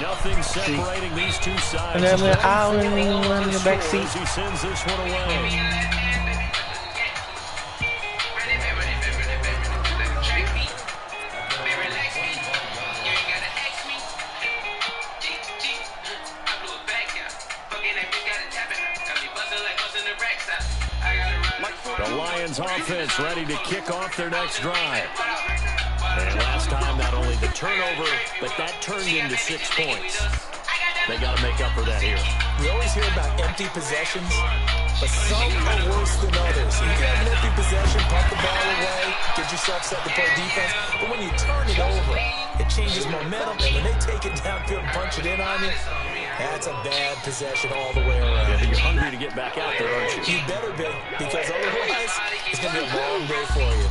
Nothing separating these two sides. And then I'll run in the back seat. He sends this one away. The Lions offense ready to kick off their next drive. And last time, not only the turnover, but that turned into 6 points. They got to make up for that here. We always hear about empty possessions, but some are worse than others. You can have an empty possession, pump the ball away, get yourself set to play defense, but when you turn it over, it changes momentum, and when they take it downfield and punch it in on you, that's a bad possession all the way around. Yeah, but you're hungry to get back out there, aren't you? You better be, because otherwise, it's going to be a long day for you.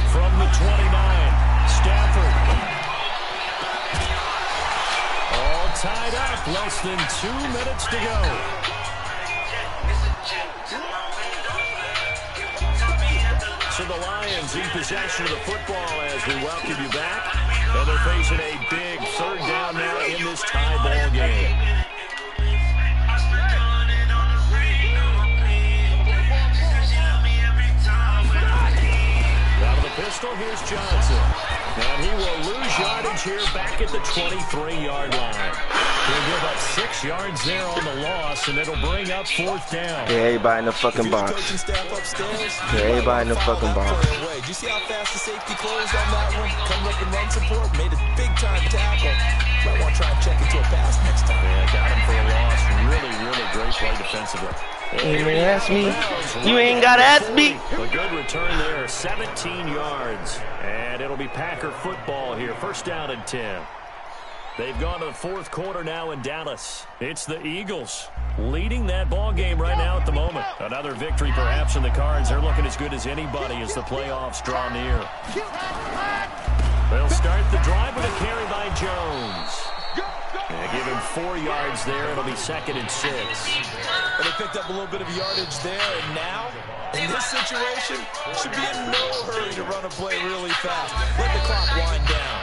From the 29, Stafford. All tied up, less than 2 minutes to go. So the Lions in possession of the football as we welcome you back. And they're facing a big third down now in this tie ball game. Out of the pistol, here's Johnson. And he will lose yardage here back at the 23-yard line. He'll give up 6 yards there on the loss, and it'll bring up fourth down. Yeah, everybody in the fucking box. Yeah, everybody in the fucking box. Did you see how fast the safety closed on that one? Coming up in run support, made a big-time tackle. Might want to try and check into a pass next time. Yeah, got him for a loss. Really, really great play defensively. You ain't ask me. You ain't got to ask me. A good return there, 17 yards. And it'll be Packer football here. First down and 10. They've gone to the fourth quarter now in Dallas. It's the Eagles leading that ball game right now at the moment. Another victory perhaps in the cards. They're looking as good as anybody as the playoffs draw near. They'll start the drive with a carry by Jones. Yeah, give him 4 yards there. It'll be 2nd and 6. And they picked up a little bit of yardage there, and now, in this situation, should be in no hurry to run a play really fast. Let the clock wind down.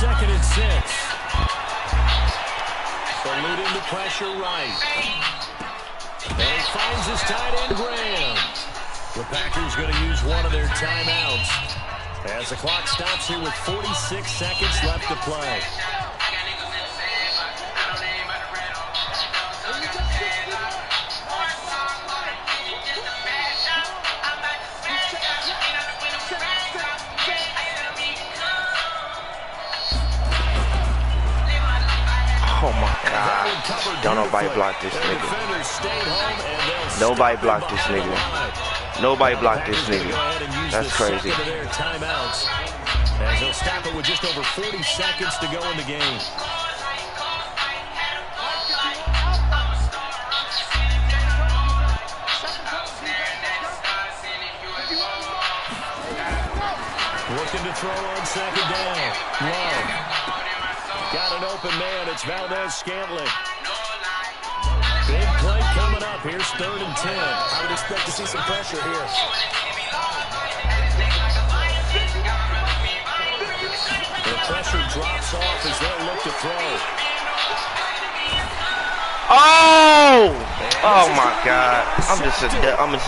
Second and 6. Alluding to pressure right. And he finds his tight end, Graham. The Packers going to use one of their timeouts as the clock stops here with 46 seconds left to play. Oh my God. Don't nobody block this nigga. Nobody block this nigga. Nobody block this nigga. That's crazy. As they'll stop it with just over 40 seconds to go in the game. Looking to throw on second down. Love. Got an open man. It's Valdez-Scantling. Big play coming up. Here's 3rd and 10. I would expect to see some pressure here. The pressure drops off as they'll look to throw. Oh! Oh my God! I'm just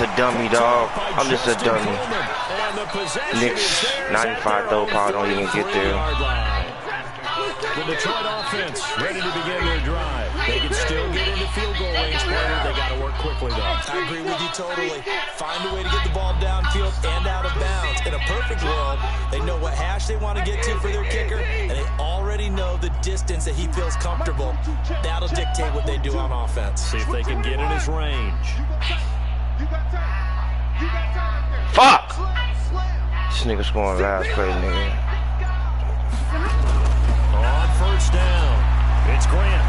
a dummy, dog. I'm just a dummy. Knicks 95 throw power don't even get there. The Detroit offense ready to begin their drive. They can still get into field goal range, Porter. They got to work quickly, though. I agree with you totally. Find a way to get the ball downfield and out of bounds. In a perfect world, they know what hash they want to get to for their kicker, and they already know the distance that he feels comfortable. That'll dictate what they do on offense. See if they can get in his range. Fuck! This nigga scoring last play, nigga. On first down, it's Grant.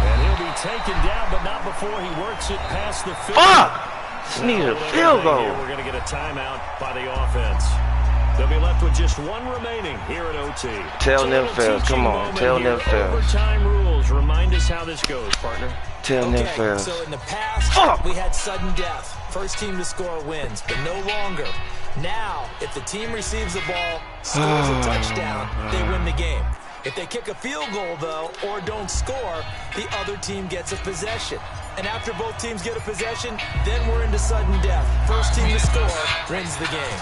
And he'll be taken down, but not before he works it past the 50. Fuck! This needs a field goal. We're going to get a timeout by the offense. They'll be left with just one remaining here at OT. Tell them fails. Come on. Tell them fails. Overtime rules. Remind us how this goes, partner. Tell them fails. So in the past, we had sudden death. First team to score wins, but no longer. Now, if the team receives the ball, scores a touchdown, they win the game. If they kick a field goal, though, or don't score, the other team gets a possession. And after both teams get a possession, then we're into sudden death. First team to score wins the game.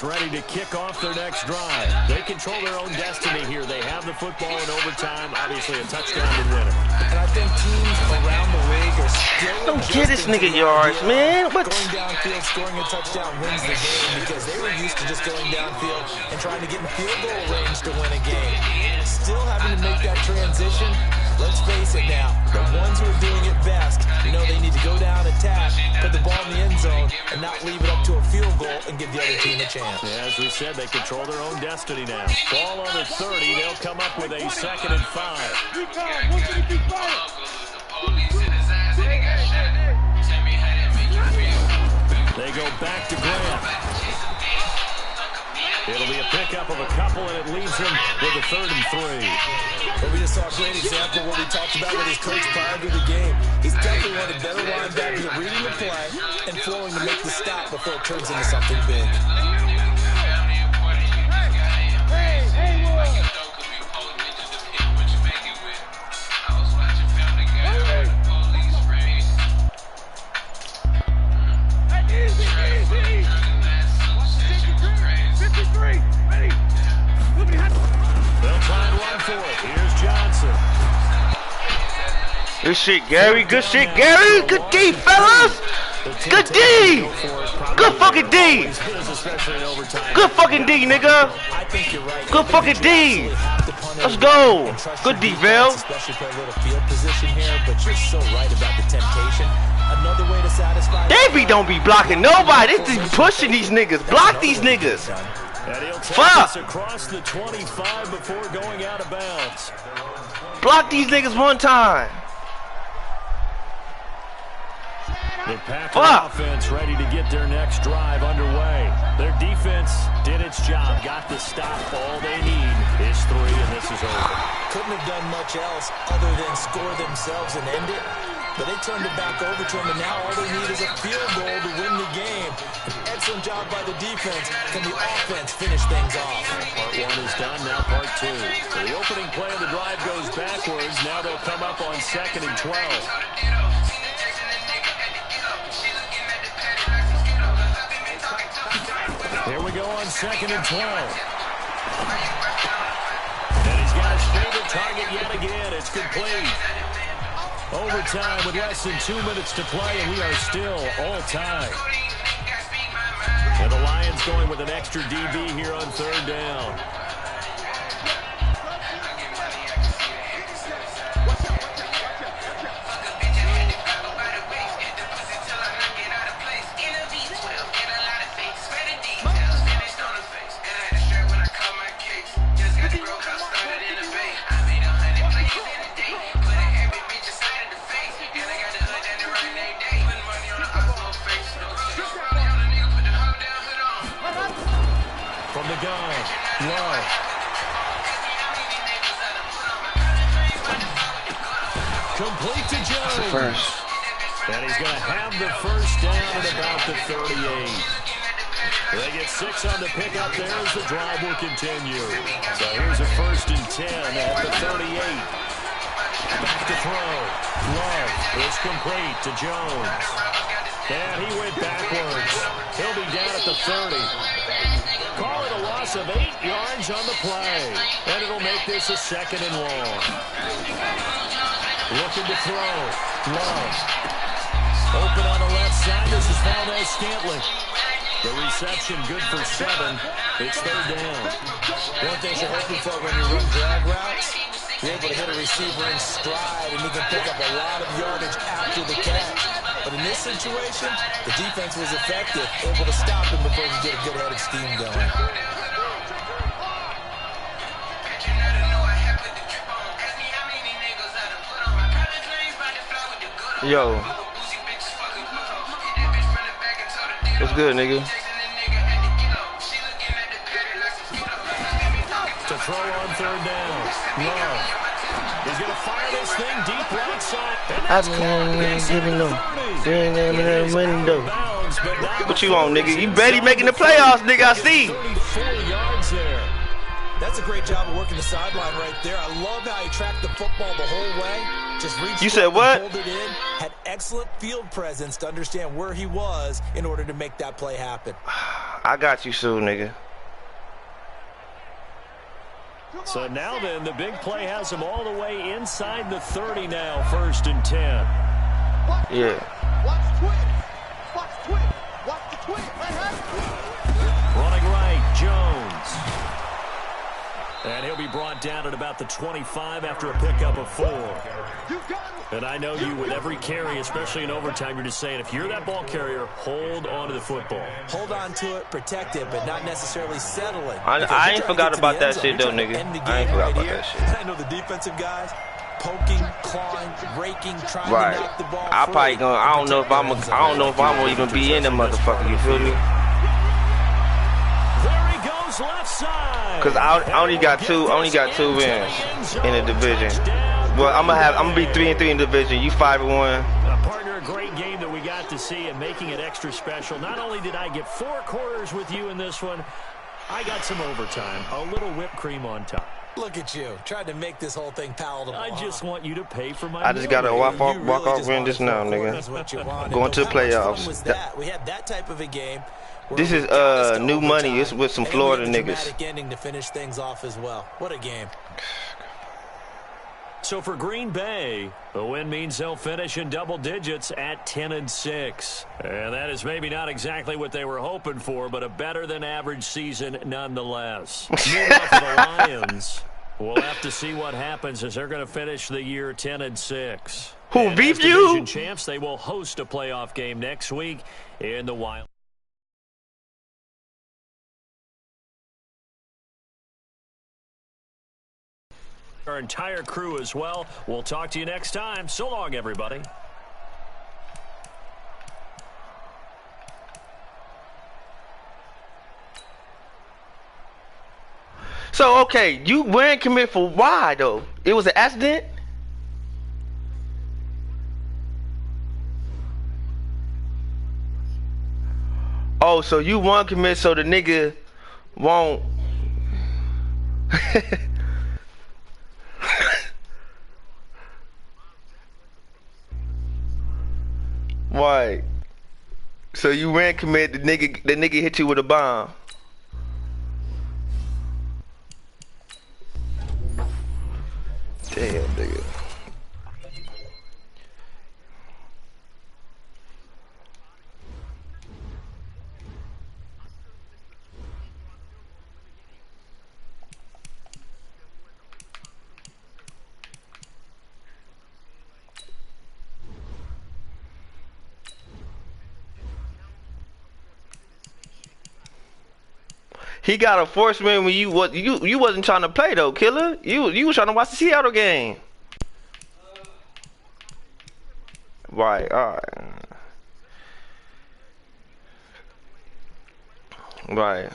Ready to kick off their next drive. They control their own destiny here. They have the football in overtime. Obviously, a touchdown would win it. And I think teams around the league are still don't get this nigga yards, man. What? Going downfield, scoring a touchdown wins the game because they were used to just going downfield and trying to get in field goal range to win a game. Still having to make that transition. Let's face it now, the ones who are doing it best, you know they need to go down, attack, put the ball in the end zone, and not leave it up to a field goal and give the other team a chance. Yeah, as we said, they control their own destiny now. Ball on the 30, they'll come up with a 2nd and 5. They go back to Grant. It'll be a pickup of a couple, and it leaves him with a 3rd and 3. Well, we just saw a great example of what we talked about with his coach prior to the game. He's definitely one of the better linebackers at reading the play and flowing to make the stop before it turns into something big. Good shit, Gary. Good shit, Gary. Good D, fellas. Good D. Good fucking D. Good fucking D, nigga. Good fucking D. Let's go. Good D, Val. Especially play a little field position here, but you're so right about the temptation. Another way to satisfy. Davey don't be blocking nobody. They just pushing these niggas. Block these niggas. Fuck. Across the 25 before going out of bounds. Block these niggas one time. The Packer offense ready to get their next drive underway. Their defense did its job, got the stop. All they need is 3, and this is over. Couldn't have done much else other than score themselves and end it. But they turned it back over to him, and now all they need is a field goal to win the game. An excellent job by the defense. Can the offense finish things off? Part 1 is done, now part 2. So the opening play of the drive goes backwards. Now they'll come up on 2nd and 12. Here we go on 2nd and 12. And he's got his favorite target yet again. It's complete. Overtime with less than 2 minutes to play, and we are still all tied. And the Lions going with an extra DB here on 3rd down. Complete to Jones. First. And he's going to have the first down at about the 38. They get 6 on the pickup there as the drive will continue. So here's a 1st and 10 at the 38. Back to throw. Love is complete to Jones. And he went backwards. He'll be down at the 30. Call it a loss loss of 8 yards on the play. And it'll make this a 2nd and long. Looking to throw. Love. Open on the left side. This is Valdez-Scantling. The reception good for 7. It's 3rd down. One thing you're hoping for when you run drag routes, you're able to hit a receiver in stride, and he can pick up a lot of yardage after the catch. But in this situation, the defense was effective, able to stop him before he could get a good head of steam going. Yo. What's good, nigga? To throw on 3rd down. Love. He's going to fire this thing deep right side. I've been giving them. In the window. What you on, nigga? You better making the playoffs, nigga. I see. 34 yards there. That's a great job of working the sideline right there. I love how he tracked the football the whole way. Just reached you said what? Pulled it in. Had excellent field presence to understand where he was in order to make that play happen. I got you soon, nigga. So now then, the big play has him all the way inside the 30 now, 1st and 10. Yeah. Watch twin. Watch twin. Watch the twin. Running right, Jones. And he'll be brought down at about the 25 after a pickup of 4. And I know you, with every carry, especially in overtime, you're just saying, if you're that ball carrier, hold on to the football. Hold on to it, protect it, but not necessarily settling. I ain't forgot about that shit, though, nigga. I ain't forgot about that shit. I know the defensive guys poking, clawing, raking, trying to knock the ball. I probably gonna. I don't know if I'm gonna even be in the motherfucker. You feel me? There he goes, left side. Cause I only got two wins in the division. Well, I'm gonna be 3-3 in the division. You 5-1. Partner, a great game that we got to see and making it extra special. Not only did I get 4 quarters with you in this one, I got some overtime, a little whipped cream on top. Look at you, trying to make this whole thing palatable. I just want you to pay for my I just gotta walk off win this now, nigga. Going to the playoffs. We had that type of a game. This is new money. It's with some Florida niggas. Dramatic ending to finish things off as well. What a game. So for Green Bay, the win means they'll finish in double digits at 10-6. And that is maybe not exactly what they were hoping for, but a better than average season nonetheless. Meanwhile, for the Lions, we'll have to see what happens as they're going to finish the year 10-6. Who beat you? Division champs, they will host a playoff game next week in the Wild. Our entire crew as well. We'll talk to you next time. So long, everybody. So, okay, you weren't committed for why, though? It was an accident? Oh, so you want commit so the nigga won't... Right. So you ran commit, the nigga hit you with a bomb. Damn, nigga. He got a force man when you wasn't trying to play though, killer. You was trying to watch the Seattle game. Right, alright. Right.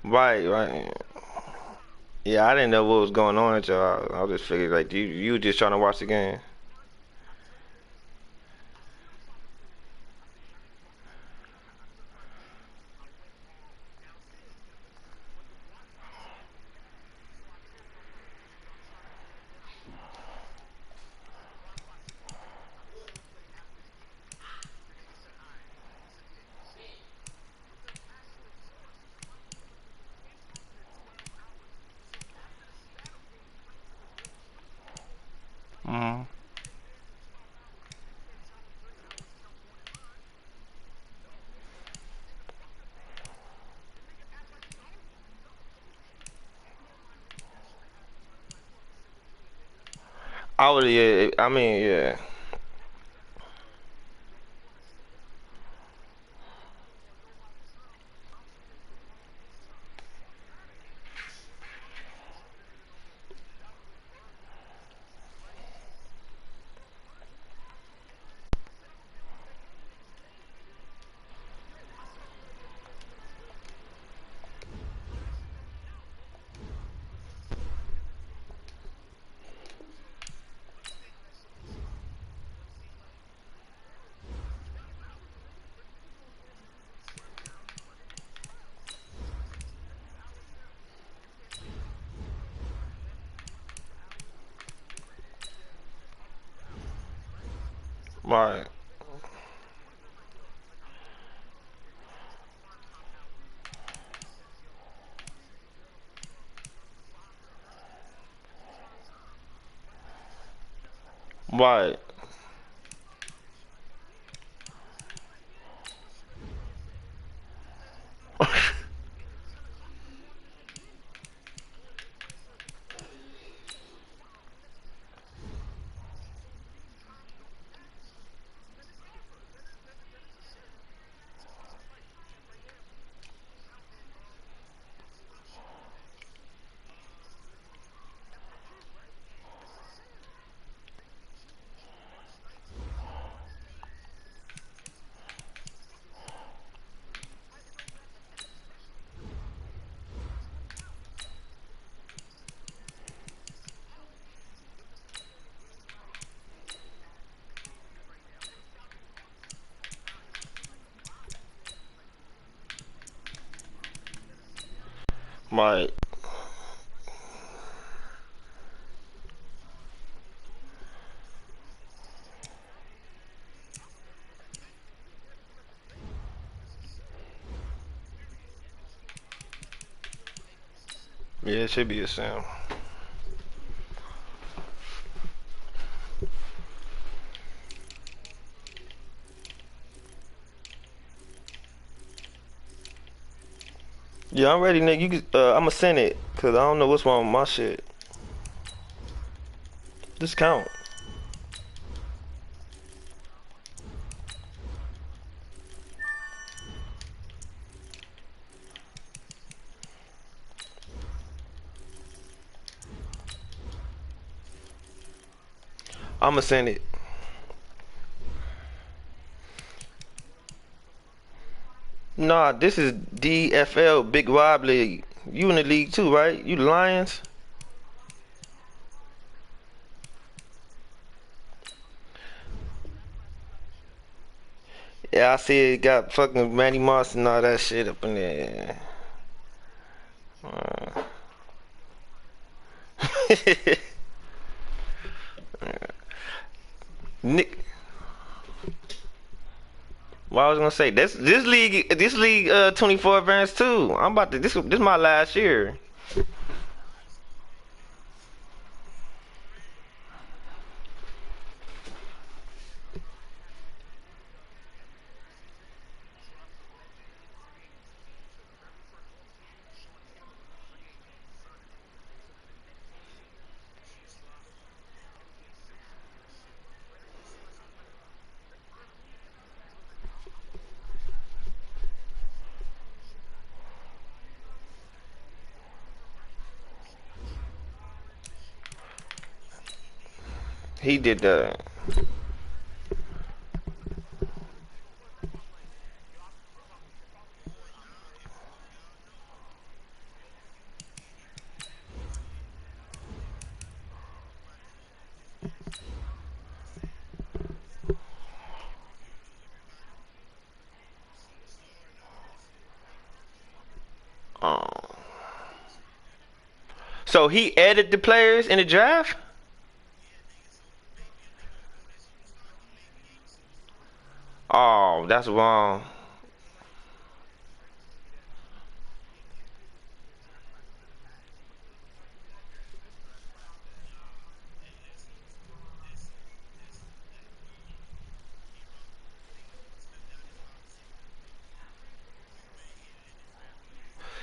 Right. Yeah, I didn't know what was going on, so I just figured like you were just trying to watch the game. I would, yeah. I mean, yeah. Right. Right. Right. Yeah, it should be a sim. Yeah, I'm ready, nigga. You can, I'ma send it, cause I don't know what's wrong with my shit. Just count. I'ma send it. Nah, this is DFL Big Rob League. You in the league too, right? You the Lions? Yeah, I see it got fucking Randy Moss and all that shit up in there. Nick, well, I was gonna say this league 24 advanced too. I'm about to this my last year. He did the um, so he added the players in the draft? Oh, that's wrong.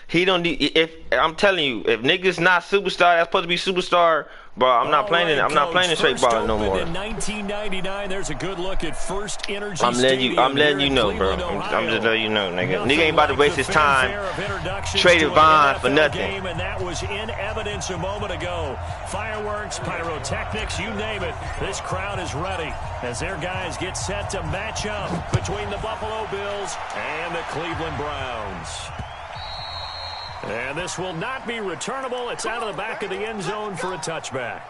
He don't need. If I'm telling you, if niggas not superstar, that's supposed to be superstar. Bro, I'm not playing it. I'm not playing the straight ball no more. In 1999, there's a good look at First Energy I'm letting you know, bro. I'm just letting you know, nigga. Nigga ain't about to waste his time trading Vaughn for nothing. And that was in evidence a moment ago. Fireworks, pyrotechnics, you name it. This crowd is ready as their guys get set to match up between the Buffalo Bills and the Cleveland Browns. And this will not be returnable. It's out of the back of the end zone for a touchback.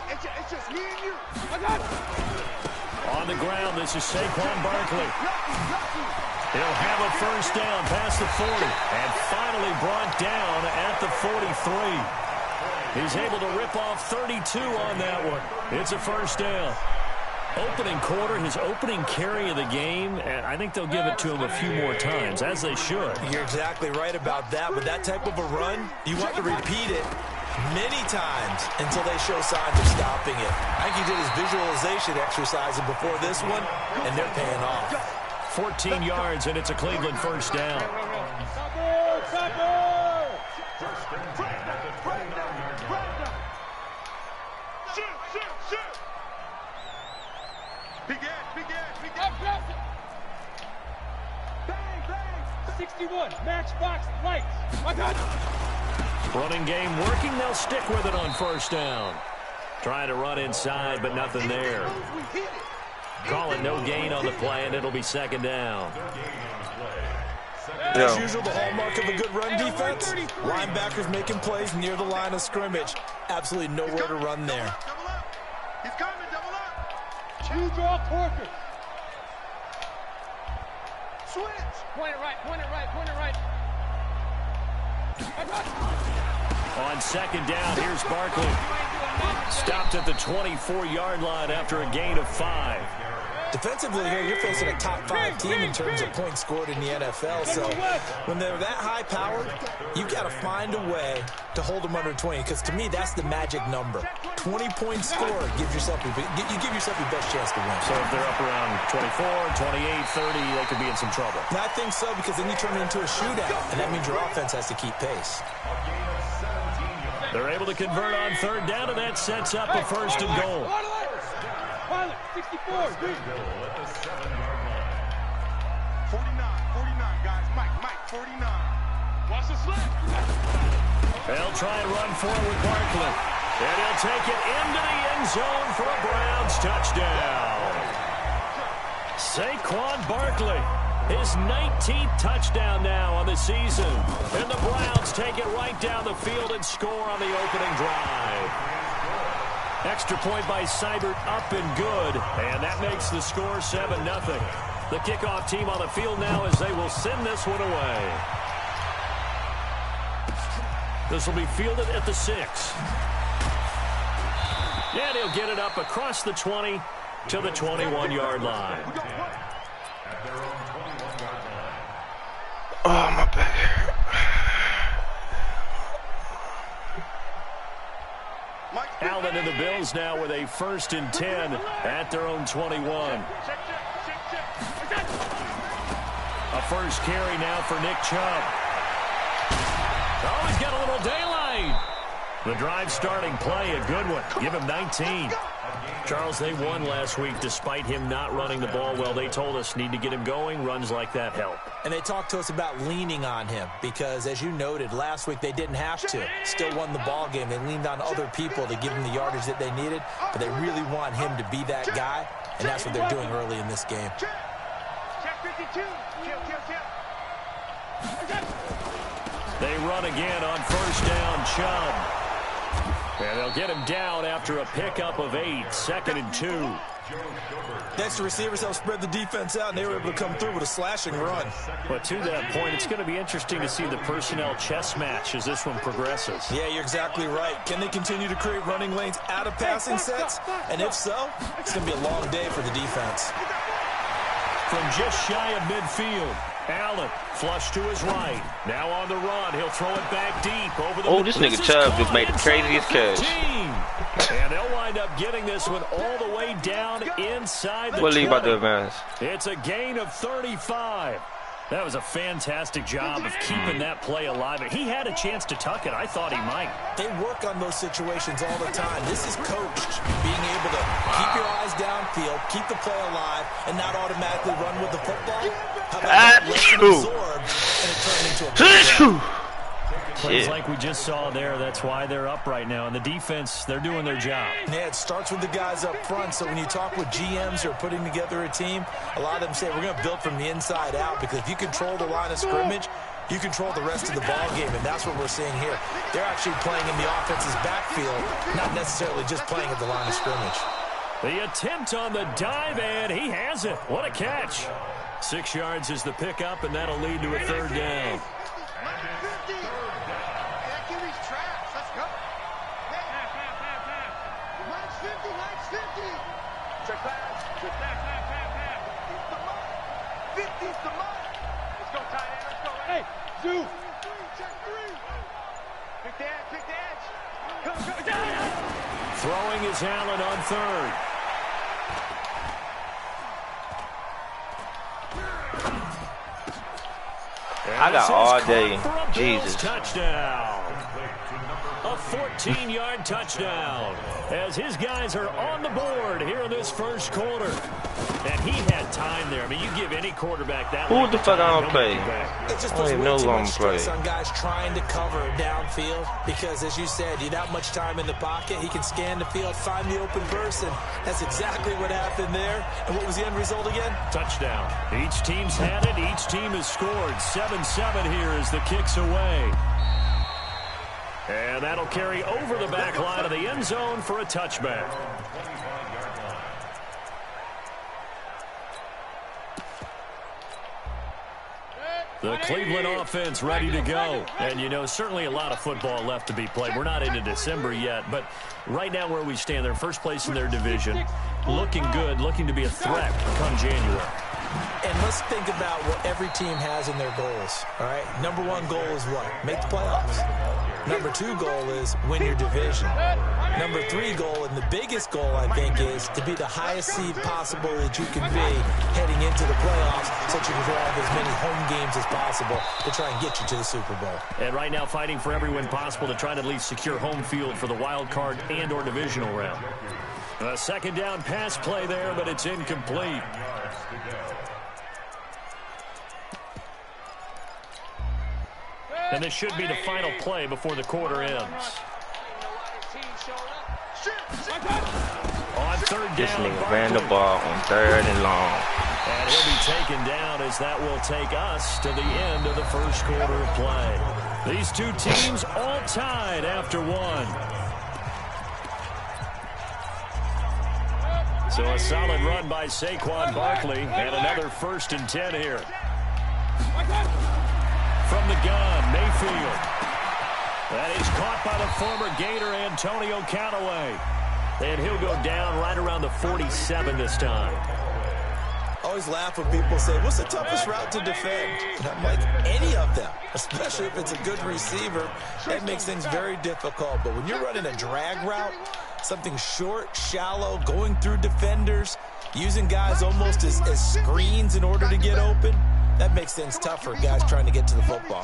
It's just me and you. I got it. On the ground, this is Saquon Barkley. He'll have a first down past the 40 and finally brought down at the 43. He's able to rip off 32 on that one. It's a first down. Opening quarter, his opening carry of the game, and I think they'll give it to him a few more times, as they should. You're exactly right about that, but that type of a run, you want to repeat it many times until they show signs of stopping it. I think he did his visualization exercise before this one, and they're paying off. 14 yards, and it's a Cleveland first down. Bang, bang. 61, matchbox lights. I got it. Running game working. They'll stick with it on first down. Trying to run inside, but nothing there. Call it no gain on the play, and it'll be second down. As usual, the hallmark of a good run defense, linebackers making plays near the line of scrimmage. Absolutely nowhere to run there. He's coming, double up. Two draw Corker. Switch. Point it right, point it right, point it right. On second down, here's Barkley. Stopped at the 24-yard line after a gain of 5. Defensively here, you're facing a top-5 team in terms of points scored in the NFL. So when they're that high-powered, you've got to find a way to hold them under 20. Because to me, that's the magic number. 20-point score gives yourself you give yourself your best chance to win. So if they're up around 24, 28, 30, they could be in some trouble. And I think so, because then you turn it into a shootout, and that means your offense has to keep pace. They're able to convert on third down, and that sets up a first and goal. 64, 49, guys. Mike, 49. Watch the slip. They'll try and run forward with Barkley. And he'll take it into the end zone for a Browns touchdown. Saquon Barkley, his 19th touchdown now on the season. And the Browns take it right down the field and score on the opening drive. Extra point by Seibert, up and good. And that makes the score 7-0. The kickoff team on the field now as they will send this one away. This will be fielded at the 6. And he'll get it up across the 20 to the 21-yard line. Oh, my back. Allen and the Bills now with a 1st and 10 at their own 21. A first carry now for Nick Chubb. Oh, he's got a little daylight. The drive starting play, a good one. Give him 19. Charles, they won last week despite him not running the ball well. They told us need to get him going. Runs like that help. And they talked to us about leaning on him because, as you noted, last week they didn't have to. Still won the ball game. They leaned on other people to give them the yardage that they needed, but they really want him to be that guy, and that's what they're doing early in this game. They run again on first down, Chubb. And they'll get him down after a pickup of 8, 2nd and 2. Next, the receivers help spread the defense out, and they were able to come through with a slashing run. But to that point, it's going to be interesting to see the personnel chess match as this one progresses. Yeah, you're exactly right. Can they continue to create running lanes out of passing sets? And if so, it's going to be a long day for the defense. from just shy of midfield. Allen, flush to his right. Now on the run. He'll throw it back deep over the... Oh, this nigga Chubb just made the craziest catch. And they'll wind up getting this one all the way down inside the 20. About to advance. It's a gain of 35. That was a fantastic job of keeping that play alive. He had a chance to tuck it. I thought he might. They work on those situations all the time. This is coached, being able to keep your eyes downfield, keep the play alive, and not automatically run with the football. How about that? Let it absorb, and it turns into a plays like we just saw there. That's why they're up right now. And the defense, they're doing their job. Yeah, it starts with the guys up front. So when you talk with GMs who are putting together a team, a lot of them say we're going to build from the inside out, because if you control the line of scrimmage, you control the rest of the ball game, and that's what we're seeing here. They're actually playing in the offense's backfield, not necessarily just playing at the line of scrimmage. The attempt on the dive, and he has it. What a catch. 6 yards is the pickup, and that'll lead to a third down. Throwing is Allen on third. I got all day. Jesus. Touchdown. A 14-yard touchdown as his guys are on the board here in this first quarter. And he had time there. I mean, you give any quarterback that. Who the fuck I don't play? It just puts way too much stress on guys trying to cover downfield, because, as you said, you don't have much time in the pocket. He can scan the field, find the open person. That's exactly what happened there. And what was the end result again? Touchdown. Each team's had it. Each team has scored. 7-7 here as the kick's away. And that'll carry over the back line of the end zone for a touchback. The Cleveland offense ready to go. And, you know, certainly a lot of football left to be played. We're not into December yet, but right now where we stand, they're first place in their division. Looking good, looking to be a threat come January. And let's think about what every team has in their goals, all right? Number 1 goal is what? Make the playoffs. Number 2 goal is win your division. Number 3 goal, and the biggest goal, I think, is to be the highest seed possible that you can be heading into the playoffs, so that you can have as many home games as possible to try and get you to the Super Bowl. And right now fighting for every win possible to try to at least secure home field for the wild card and or divisional round. A second down pass play there, but it's incomplete. And this should be the final play before the quarter ends. On third down, this nigga ran the ball on 3rd and long. And he'll be taken down as that will take us to the end of the first quarter of play. These two teams all tied after 1. So a solid run by Saquon Barkley, and another 1st and 10 here. From the gun, Mayfield. That is caught by the former Gator, Antonio Callaway. And he'll go down right around the 47 this time. I always laugh when people say, what's the toughest route to defend? And I'm like, any of them, especially if it's a good receiver. That makes things very difficult. But when you're running a drag route, something short, shallow, going through defenders, using guys almost as screens in order to get open, that makes things tough for guys trying to get to the football.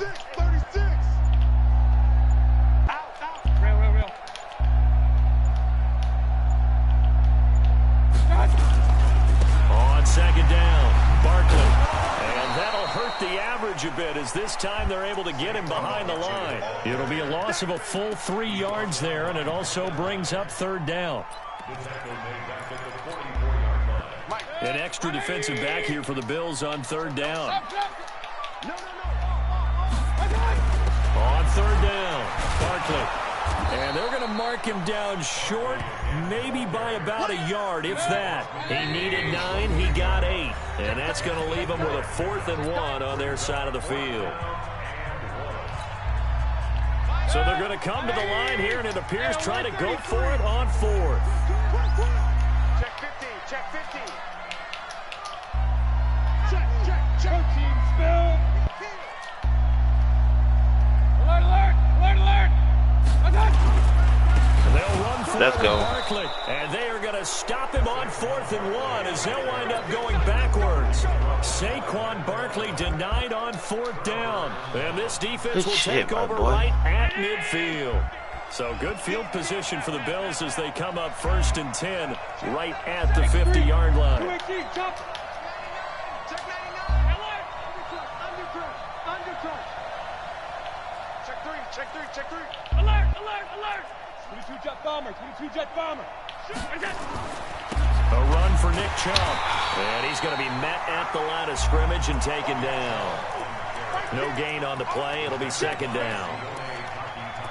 On second down, Barkley. And that'll hurt the average a bit, as this time they're able to get him behind the line. It'll be a loss of a full 3 yards there, and it also brings up 3rd down. An extra defensive back here for the Bills on 3rd down. On 3rd down, Barkley. And they're going to mark him down short, maybe by about a yard, if that. He needed 9, he got 8. And that's going to leave him with a 4th and 1 on their side of the field. So they're going to come to the line here, and it appears try to go for it on 4th. Check 50, check 50. Barkley. And they are going to stop him on 4th and 1 as they'll wind up going backwards. Saquon Barkley denied on 4th down. And this defense will take over right at midfield. So good field position for the Bills as they come up 1st and 10 right at the 50-yard line. Check three. Alert. 22 jet bomber. A run for Nick Chubb. And he's going to be met at the line of scrimmage and taken down. No gain on the play. It'll be 2nd down.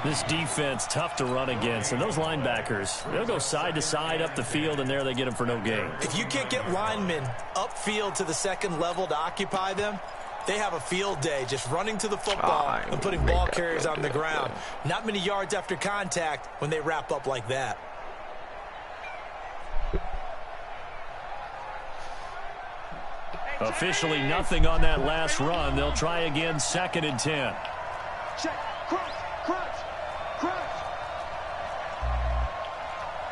This defense, tough to run against. And those linebackers, they'll go side to side up the field, and there they get them for no gain. If you can't get linemen upfield to the 2nd level to occupy them, they have a field day just running to the football and putting ball carriers on the ground. Not many yards after contact when they wrap up like that. Officially nothing on that last run. They'll try again 2nd and 10. Check. Crunch.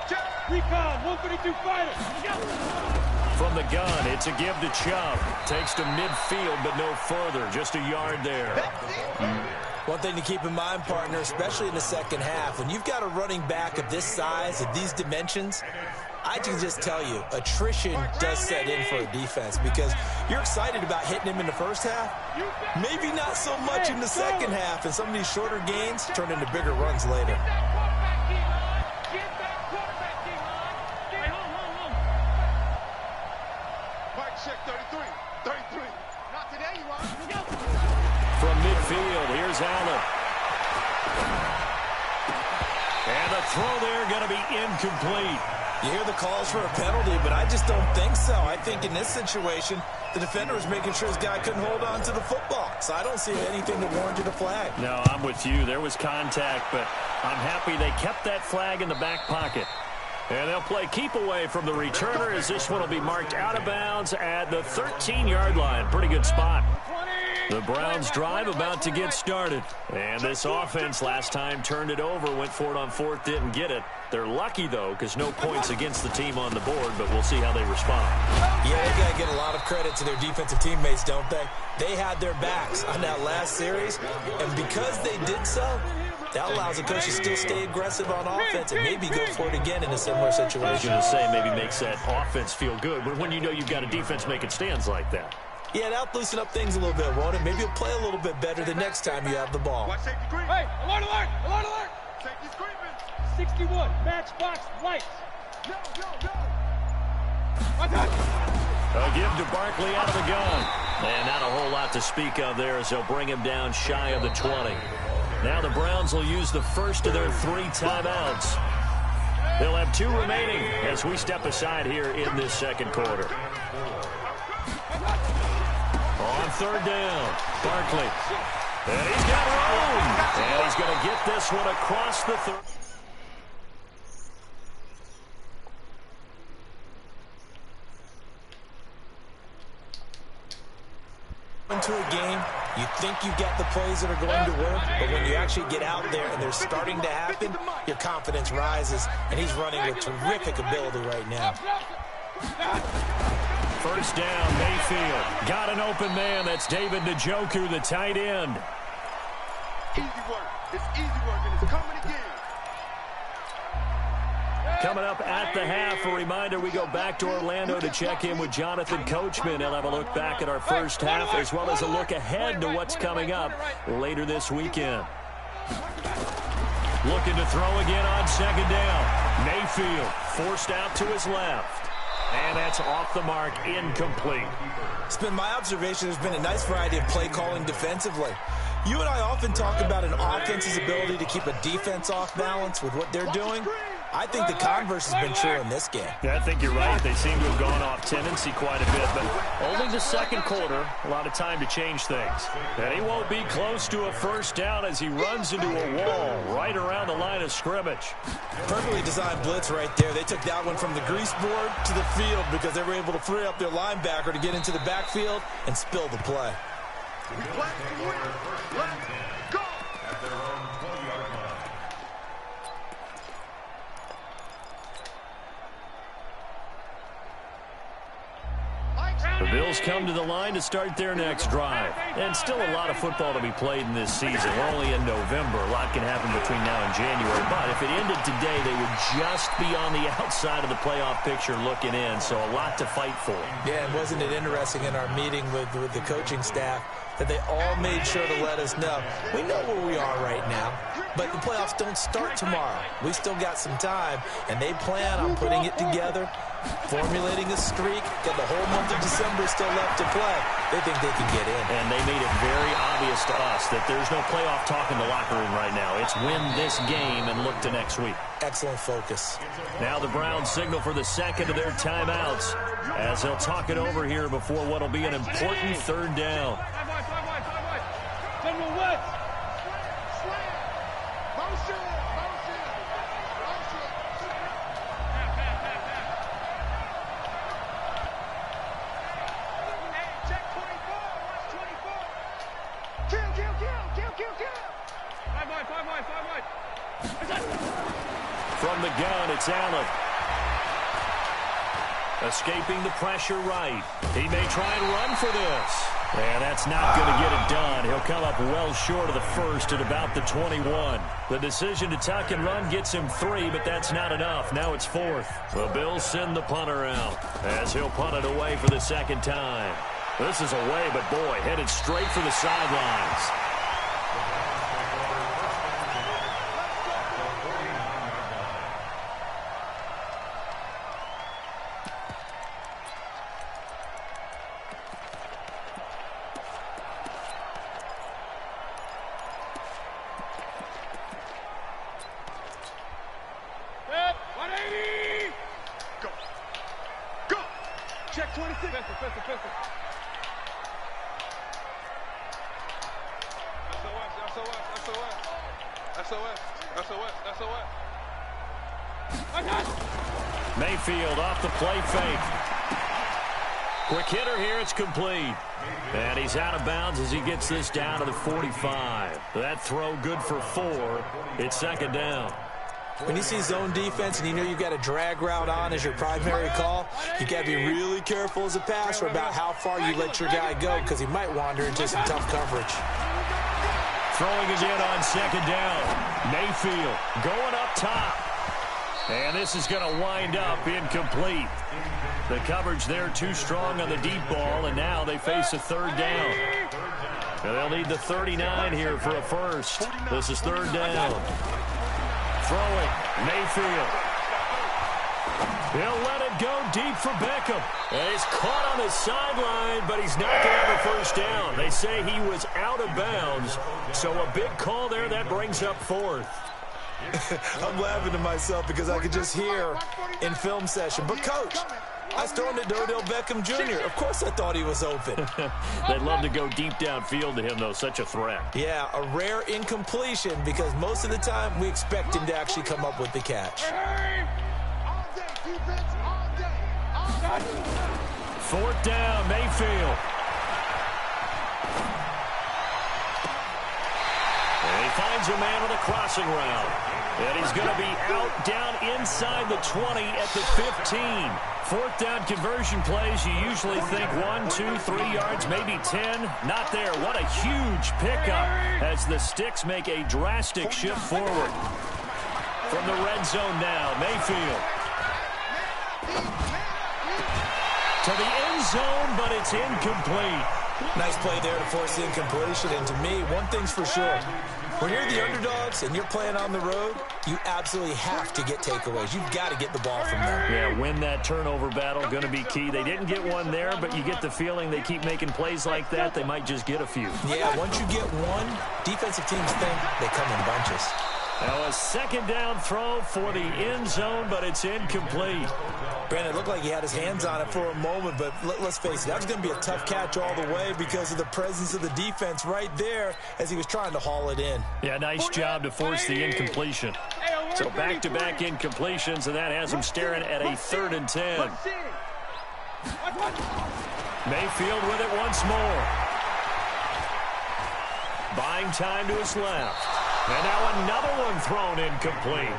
Check. Recon. 132 fighters. From the gun, it's a give to Chubb. Takes to midfield, but no further. Just a yard there. One thing to keep in mind, partner, especially in the 2nd half, when you've got a running back of this size, of these dimensions, I can just tell you, attrition does set in for a defense because you're excited about hitting him in the 1st half. Maybe not so much in the 2nd half, and some of these shorter gains turn into bigger runs later. From midfield, here's Allen. And the throw there going to be incomplete. You hear the calls for a penalty, but I just don't think so. I think in this situation, the defender was making sure his guy couldn't hold on to the football. So I don't see anything that warranted a flag. No, I'm with you. There was contact, but I'm happy they kept that flag in the back pocket. And they'll play keep away from the returner as this one will be marked out of bounds at the 13-yard line. Pretty good spot. The Browns drive about to get started. And this offense last time turned it over, went for it on 4th, didn't get it. They're lucky, though, because no points against the team on the board, but we'll see how they respond. Yeah, they got to get a lot of credit to their defensive teammates, don't they? They had their backs on that last series, and because they did so, that allows the coach to still stay aggressive on offense and maybe go for it again in a similar situation. I was going to say maybe makes that offense feel good, but when you know you've got a defense making stands like that. Yeah, that'll loosen up things a little bit, won't it? Maybe you'll play a little bit better the next time you have the ball. Hey, alert! Safety screaming. 61, matchbox lights. No. A give to Barkley out of the gun. And not a whole lot to speak of there as they'll bring him down shy of the 20. Now the Browns will use the first of their 3 timeouts. They'll have 2 remaining as we step aside here in this 2nd quarter. On 3rd down, Barkley. And he's got room. And he's going to get this one across the 30. Into a game, you think you got the plays that are going to work, but when you actually get out there and they're starting to happen, your confidence rises, and he's running with terrific ability right now. 1st down, Mayfield. Got an open man. That's David Njoku, the tight end. Easy work. It's easy work, and it's coming again. Coming up at the half, a reminder, we go back to Orlando to check in with Jonathan Coachman. He'll have a look back at our first half as well as a look ahead to what's coming up later this weekend. Looking to throw again on 2nd down. Mayfield forced out to his left. And that's off the mark, incomplete. It's been my observation there's been a nice variety of play calling defensively. You and I often talk about an offense's ability to keep a defense off balance with what they're doing. I think the converse has been true in this game. Yeah, I think you're right. They seem to have gone off tendency quite a bit, but only the 2nd quarter, a lot of time to change things. And he won't be close to a 1st down as he runs into a wall right around the line of scrimmage. Perfectly designed blitz right there. They took that one from the grease board to the field because they were able to free up their linebacker to get into the backfield and spill the play. Let's go! The Bills come to the line to start their next drive. And still a lot of football to be played in this season. We're only in November. A lot can happen between now and January. But if it ended today, they would just be on the outside of the playoff picture looking in. So a lot to fight for. Yeah, and wasn't it interesting in our meeting with the coaching staff that they all made sure to let us know. We know where we are right now, but the playoffs don't start tomorrow. We still got some time, and they plan on putting it together, formulating a streak, got the whole month of December still left to play. They think they can get in. And they made it very obvious to us that there's no playoff talk in the locker room right now. It's win this game and look to next week. Excellent focus. Now the Browns signal for the second of their timeouts as they'll talk it over here before what will be an important third down. From the gun, it's Allen. Escaping the pressure right. He may try and run for this. And that's not going to get it done. He'll come up well short of the first at about the 21. The decision to tuck and run gets him 3, but that's not enough. Now it's 4th. The Bills send the punter out as he'll punt it away for the second time. This is away, but boy, headed straight for the sidelines. Check 26. Pistol. SOS. Mayfield off the play fake. Quick hitter here, it's complete. And he's out of bounds as he gets this down to the 45. That throw good for 4. It's second down. When you see zone defense and you know you've got a drag route on as your primary call, you got to be really careful as a passer about how far you let your guy go because he might wander into some tough coverage. Throwing again on second down. Mayfield going up top. And this is going to wind up incomplete. The coverage there too strong on the deep ball, and now they face a third down. And they'll need the 39 here for a first. This is third down. Throwing, Mayfield. He'll let it go deep for Beckham. And he's caught on the sideline, but he's not going to have a first down. They say he was out of bounds, so a big call there. That brings up 4th. I'm laughing to myself because I could just hear in film session, but coach, I was throwing it to Odell Beckham Jr. Of course I thought he was open. They'd love to go deep downfield to him, though. Such a threat. Yeah, a rare incompletion because most of the time we expect him to actually come up with the catch. 4th down, Mayfield. And he finds a man on the crossing route. And he's going to be out down inside the 20 at the 15. 4th down conversion plays, you usually think 1, 2, 3 yards, maybe 10. Not there. What a huge pickup as the Sticks make a drastic shift forward. From the red zone now, Mayfield. To the end zone, but it's incomplete. Nice play there to force the incompletion. And to me, one thing's for sure. When you're the underdogs and you're playing on the road, you absolutely have to get takeaways. You've got to get the ball from them. Yeah, win that turnover battle, going to be key. They didn't get one there, but you get the feeling they keep making plays like that, they might just get a few. Yeah, once you get one, defensive teams think they come in bunches. Now a second down throw for the end zone, but it's incomplete. Brandon, it looked like he had his hands on it for a moment, but let's face it, that was going to be a tough catch all the way because of the presence of the defense right there as he was trying to haul it in. Yeah, nice job to force the incompletion. So back-to-back incompletions, and that has him staring at a 3rd and 10. Mayfield with it once more. Buying time to his left. And now another one thrown incomplete.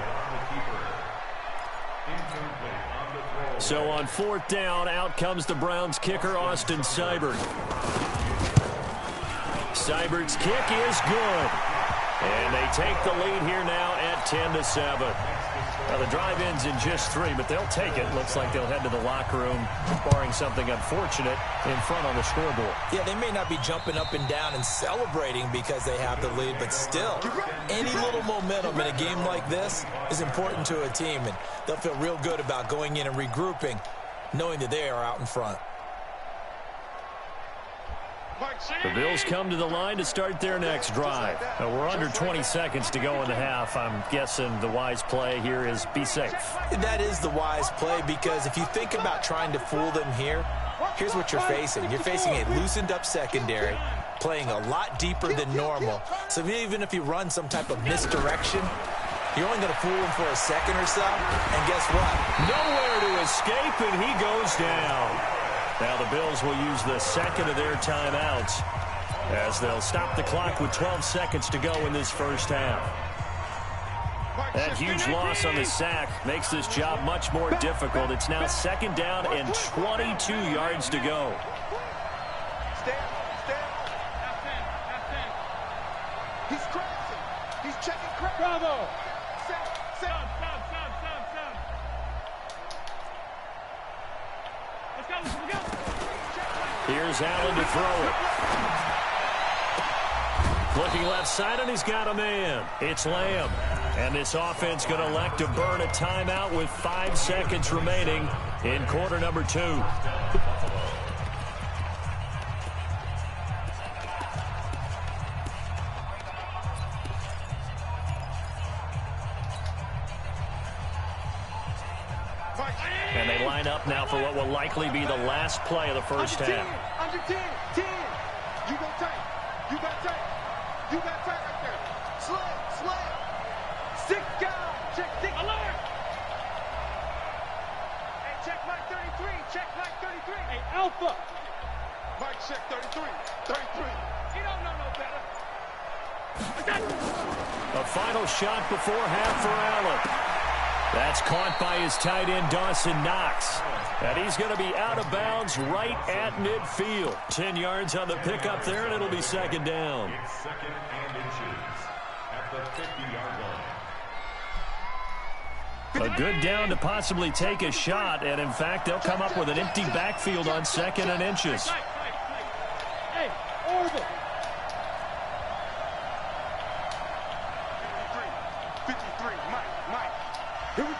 So on 4th down, out comes the Browns kicker, Austin Seibert. Seibert's kick is good. And they take the lead here now at 10-7. Now the drive ends in just 3, but they'll take it. Looks like they'll head to the locker room, barring something unfortunate, in front on the scoreboard. Yeah, they may not be jumping up and down and celebrating because they have the lead, but still, any little momentum in a game like this is important to a team, and they'll feel real good about going in and regrouping, knowing that they are out in front. The Bills come to the line to start their next drive. Now we're under 20 seconds to go in the half. I'm guessing the wise play here is be safe. That is the wise play, because if you think about trying to fool them here, here's what you're facing. You're facing a loosened up secondary, playing a lot deeper than normal. So even if you run some type of misdirection, you're only going to fool him for a second or so. And guess what? Nowhere to escape, and he goes down. Now the Bills will use the second of their timeouts as they'll stop the clock with 12 seconds to go in this first half. That huge loss on the sack makes this job much more difficult. It's now 2nd down and 22 yards to go. He's crossing. He's checking crap. Bravo. Sound. Let's go. Here's Allen to throw it. Looking left side, and he's got a man. It's Lamb. And this offense going to elect to burn a timeout with 5 seconds remaining in quarter number 2. And they line up now for what will likely be the last play of the first half. Under 10. You got tight. You got right there. Slam. 6 guys. Check 6. Alert. Hey, check Mike 33. Hey, Alpha. Mike, check 33. You don't know no better. A final shot before half for Allen. That's caught by his tight end, Dawson Knox. And he's going to be out of bounds right at midfield. 10 yards on the pickup there, and it'll be 2nd down. It's 2nd and inches at the 50-yard line. A good down to possibly take a shot, and in fact, they'll come up with an empty backfield on 2nd and inches. Hey, Orville. 53, Mike. Here we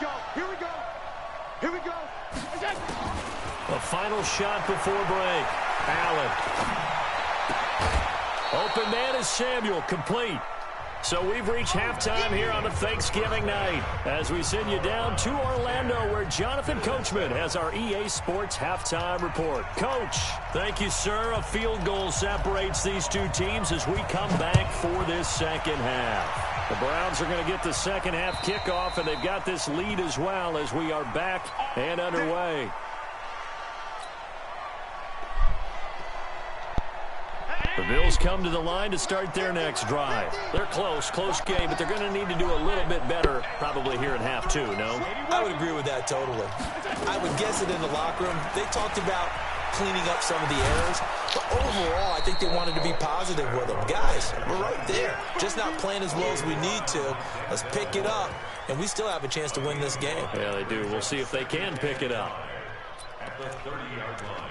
go. A final shot before break. Allen. Open man is Samuel, complete. So we've reached halftime here on a Thanksgiving night as we send you down to Orlando, where Jonathan Coachman has our EA Sports halftime report. Coach, thank you, sir. A field goal separates these two teams as we come back for this second half. The Browns are going to get the second half kickoff, and they've got this lead as well as we are back and underway. The Bills come to the line to start their next drive. They're close game, but they're going to need to do a little bit better probably here in half 2, no? I would agree with that totally. I would guess it in the locker room. They talked about cleaning up some of the errors, but overall, I think they wanted to be positive with them. Guys, we're right there. Just not playing as well as we need to. Let's pick it up, and we still have a chance to win this game. Yeah, they do. We'll see if they can pick it up. At the 30-yard line.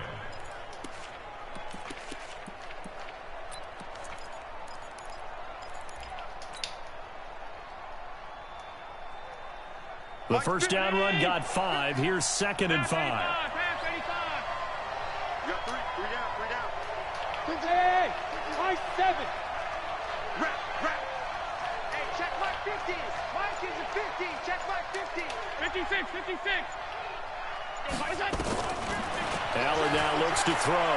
The first down run got 5. Here's 2nd and 5. You got 3 down. Hey, Mike 7. Rap. Hey, check Mike 50. Mike is a 50. Check Mike 50. 56. Allen now looks to throw.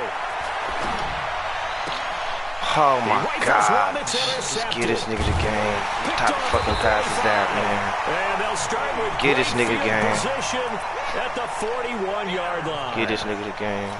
Oh my God. Just get this nigga the game. What type of fucking pass is that, man? And they'll start with get this nigga the game. Position at the 41-yard line. Get this nigga the game.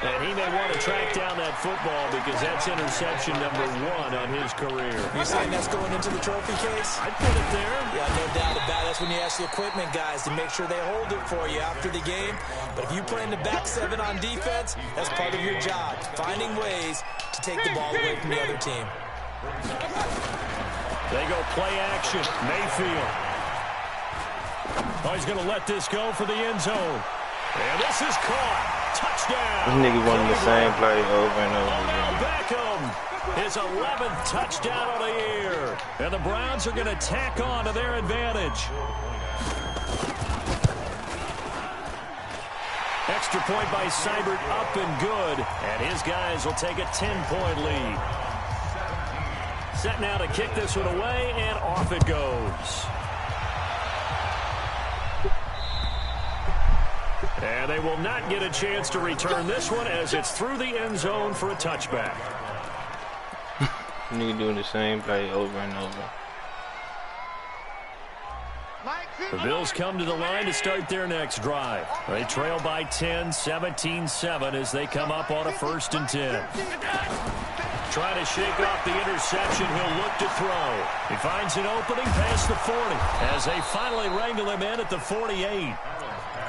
And he may want to track down that football because that's interception number 1 on his career. You're saying that's going into the trophy case? I'd put it there. Yeah, no doubt about it. That's when you ask the equipment guys to make sure they hold it for you after the game. But if you play in the back 7 on defense, that's part of your job, finding ways to take the ball away from the other team. They go play action. Mayfield. Oh, he's going to let this go for the end zone. And this is caught. Touchdown. This nigga won the same play over and over again. Beckham, his 11th touchdown of the year. And the Browns are going to tack on to their advantage. Extra point by Seibert, up and good. And his guys will take a 10-point lead. Set now to kick this one away, and off it goes. And they will not get a chance to return this one as it's through the end zone for a touchback. Nigga doing the same play over and over. The Bills come to the line to start their next drive. They trail by 10, 17-7 as they come up on a 1st and 10. Trying to shake off the interception, he'll look to throw. He finds an opening past the 40 as they finally wrangle him in at the 48.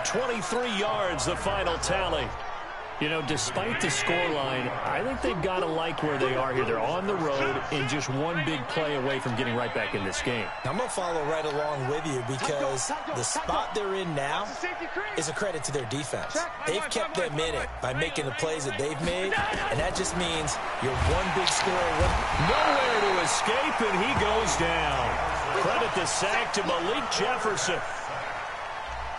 23 yards, the final tally. You know, despite the scoreline, I think they've got to like where they are here. They're on the road and just one big play away from getting right back in this game. I'm going to follow right along with you because the spot they're in now is a credit to their defense. They've kept them in it by making the plays that they've made, and that just means you're one big score away. Nowhere to escape, and he goes down. Credit the sack to Malik Jefferson.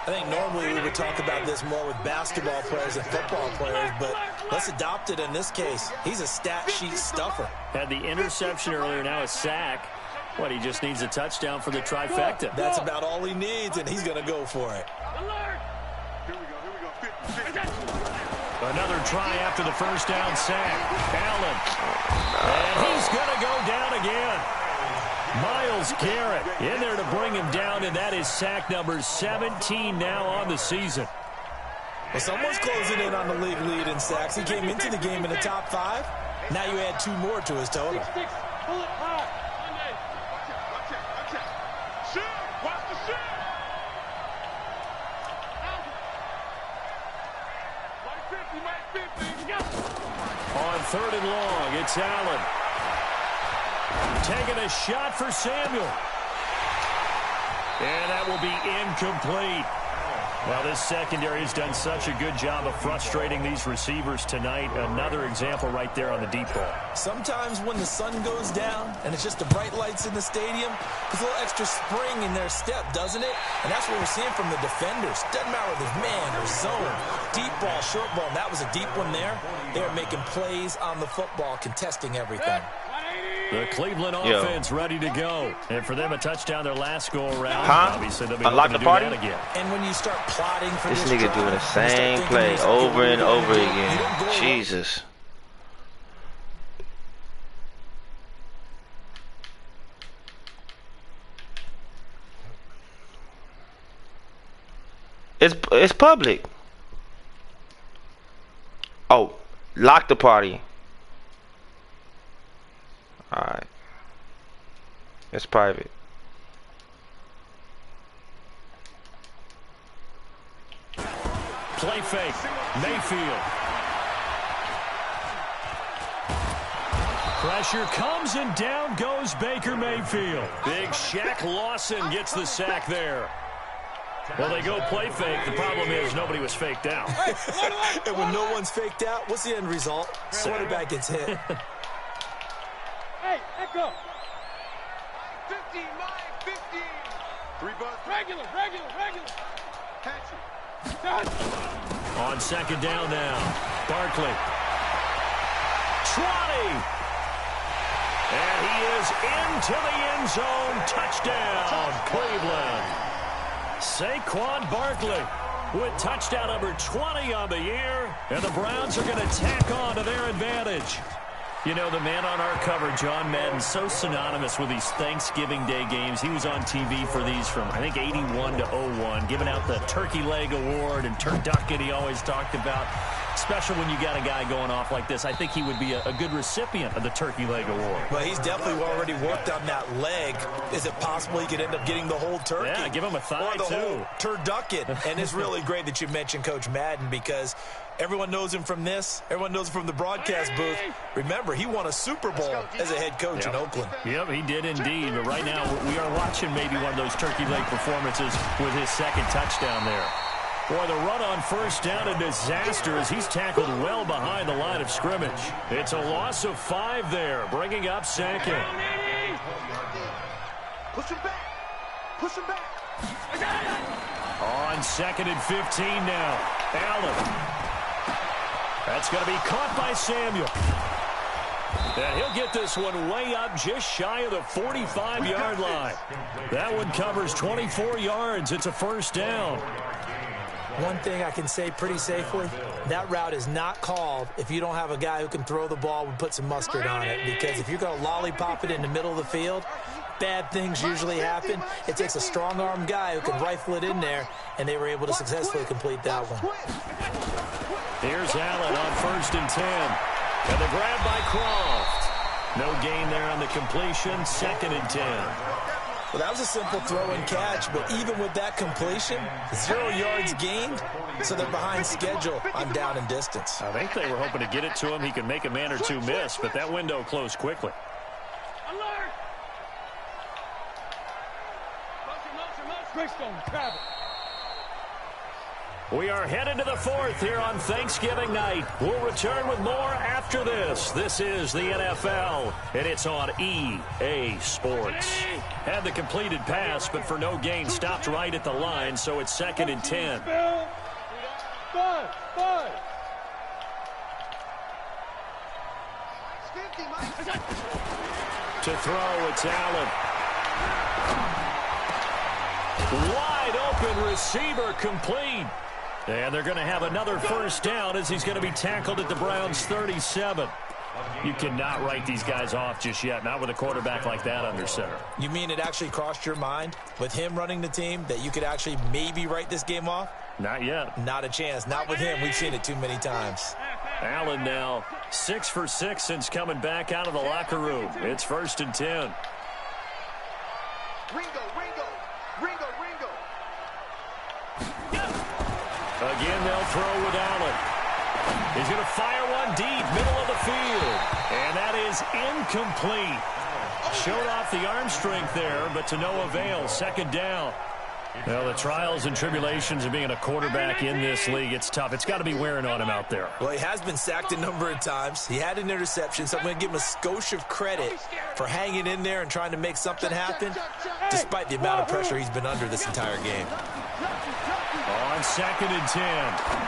I think normally we would talk about this more with basketball players and football players, but let's adopt it in this case. He's a stat sheet stuffer. Had the interception earlier, now a sack. What, he just needs a touchdown for the trifecta. That's about all he needs, and he's going to go for it. Another try after the first down sack. Allen. And he's going to go down again. Myles Garrett in there to bring him down, and that is sack number 17 now on the season. Well, someone's closing in on the league lead in sacks. He came into the game in the top 5. Now you add 2 more to his total. On 3rd and long, it's Allen. Taking a shot for Samuel. And that will be incomplete. Well, this secondary has done such a good job of frustrating these receivers tonight. Another example right there on the deep ball. Sometimes when the sun goes down and it's just the bright lights in the stadium, there's a little extra spring in their step, doesn't it? And that's what we're seeing from the defenders. Doesn't matter whether there's man or zone, deep ball, short ball. And that was a deep one there. They're making plays on the football, contesting everything. The Cleveland offense ready to go. And for them, a touchdown their last go-around. Obviously, they'll be Unlock looking the to do party? that again. And when you start plotting for This this nigga drive, doing the you start same thinking play to yourself, over and what are you over gonna do? You again. don't go up. Jesus. It's public. Oh, lock the party. Alright. It's private. Play fake. Mayfield. Pressure comes and down goes Baker Mayfield. Big Shaq Lawson gets the sack there. Well, they go play fake. The problem is nobody was faked out. And when no one's faked out, what's the end result? Quarterback gets hit. Hey, echo. 15, line, 15. 3 bucks. Regular. Catch it. On 2nd down now. Barkley. 20. And he is into the end zone. Touchdown, Cleveland. Saquon Barkley with touchdown number 20 on the year. And the Browns are going to tack on to their advantage. You know, the man on our cover, John Madden, so synonymous with these Thanksgiving Day games. He was on TV for these from, I think, 81 to 01, giving out the Turkey Leg Award and turducken he always talked about. Especially when you got a guy going off like this. I think he would be a good recipient of the Turkey Leg Award. Well, he's definitely already worked on that leg. Is it possible he could end up getting the whole turkey? Yeah, give him a thigh, or the too. whole turducken. And it's really great that you mentioned Coach Madden, because everyone knows him from this. Everyone knows him from the broadcast booth. Remember, he won a Super Bowl as a head coach in Oakland. Yep, he did indeed. But right now, we are watching maybe one of those turkey leg performances with his second touchdown there. Boy, the run on first down, a disaster as he's tackled well behind the line of scrimmage. It's a loss of 5 there, bringing up second. Push him back. Push him back. On 2nd and 15 now. Allen. That's going to be caught by Samuel. And he'll get this one way up just shy of the 45-yard line. That one covers 24 yards. It's a first down. One thing I can say pretty safely, that route is not called if you don't have a guy who can throw the ball and put some mustard on it. Because if you're going to lollipop it in the middle of the field, bad things usually happen. It takes a strong-arm guy who can rifle it in there, and they were able to successfully complete that one. Here's Allen on 1st and 10. And the grab by Croft. No gain there on the completion, 2nd and 10. Well, that was a simple throw and catch, but even with that completion, 0 yards gained, so they're behind schedule on down and distance. I think they were hoping to get it to him. He could make a man or two miss, but that window closed quickly. Alert! Motion. Travel. We are headed to the 4th here on Thanksgiving night. We'll return with more after this. This is the NFL, and it's on EA Sports. Had the completed pass, but for no gain, stopped right at the line, so it's 2nd and 10. Five. To throw, it's Allen. Wide open receiver, complete. And they're going to have another first down as he's going to be tackled at the Browns' 37. You cannot write these guys off just yet, not with a quarterback like that under center. You mean it actually crossed your mind with him running the team that you could actually maybe write this game off? Not yet. Not a chance. Not with him. We've seen it too many times. Allen now 6 for 6 since coming back out of the locker room. It's 1st and 10. Ringo. Again, they'll throw with Allen. He's going to fire one deep, middle of the field. And that is incomplete. Showed off the arm strength there, but to no avail. 2nd down. Well, the trials and tribulations of being a quarterback in this league, it's tough. It's got to be wearing on him out there. Well, he has been sacked a number of times. He had an interception, so I'm going to give him a skosh of credit for hanging in there and trying to make something happen, despite the amount of pressure he's been under this entire game. On 2nd and 10,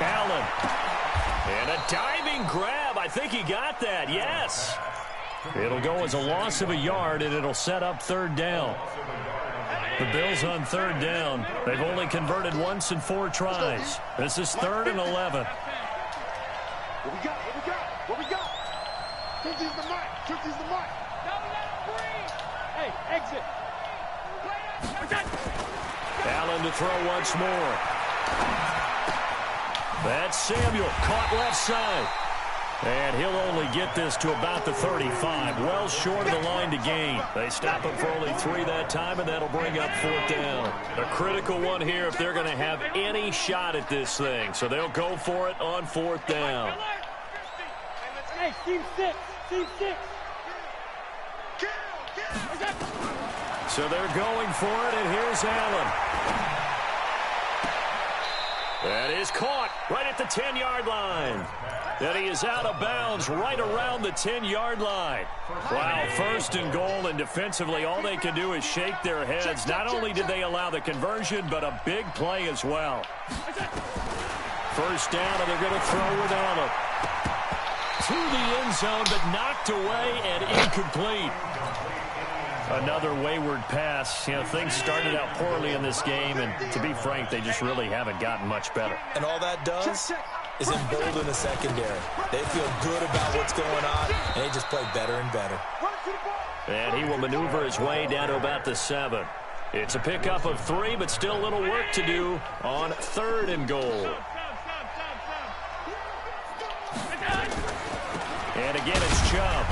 Allen. And a diving grab. I think he got that, yes. It'll go as a loss of a yard, and it'll set up 3rd down. The Bills on 3rd down. They've only converted once in 4 tries. This is 3rd and 11. What we got? Tucky's the mark. Hey, exit. Allen to throw once more. That's Samuel, caught left side. And he'll only get this to about the 35, well short of the line to gain. They stop him for only 3 that time, and that'll bring up 4th down. A critical one here if they're going to have any shot at this thing. So they'll go for it on 4th down. Hey, team 6. So they're going for it, and here's Allen. That is caught right at the 10-yard line. And he is out of bounds right around the 10-yard line. Wow, 1st and goal, and defensively all they can do is shake their heads. Not only did they allow the conversion, but a big play as well. 1st down, and they're going to throw with Allen. To the end zone, but knocked away and incomplete. Another wayward pass. You know, things started out poorly in this game, and to be frank, they just really haven't gotten much better. And all that does is embolden the secondary. They feel good about what's going on, and they just play better and better. And he will maneuver his way down to about the 7. It's a pickup of 3, but still a little work to do on 3rd and goal. And again, it's Chubb.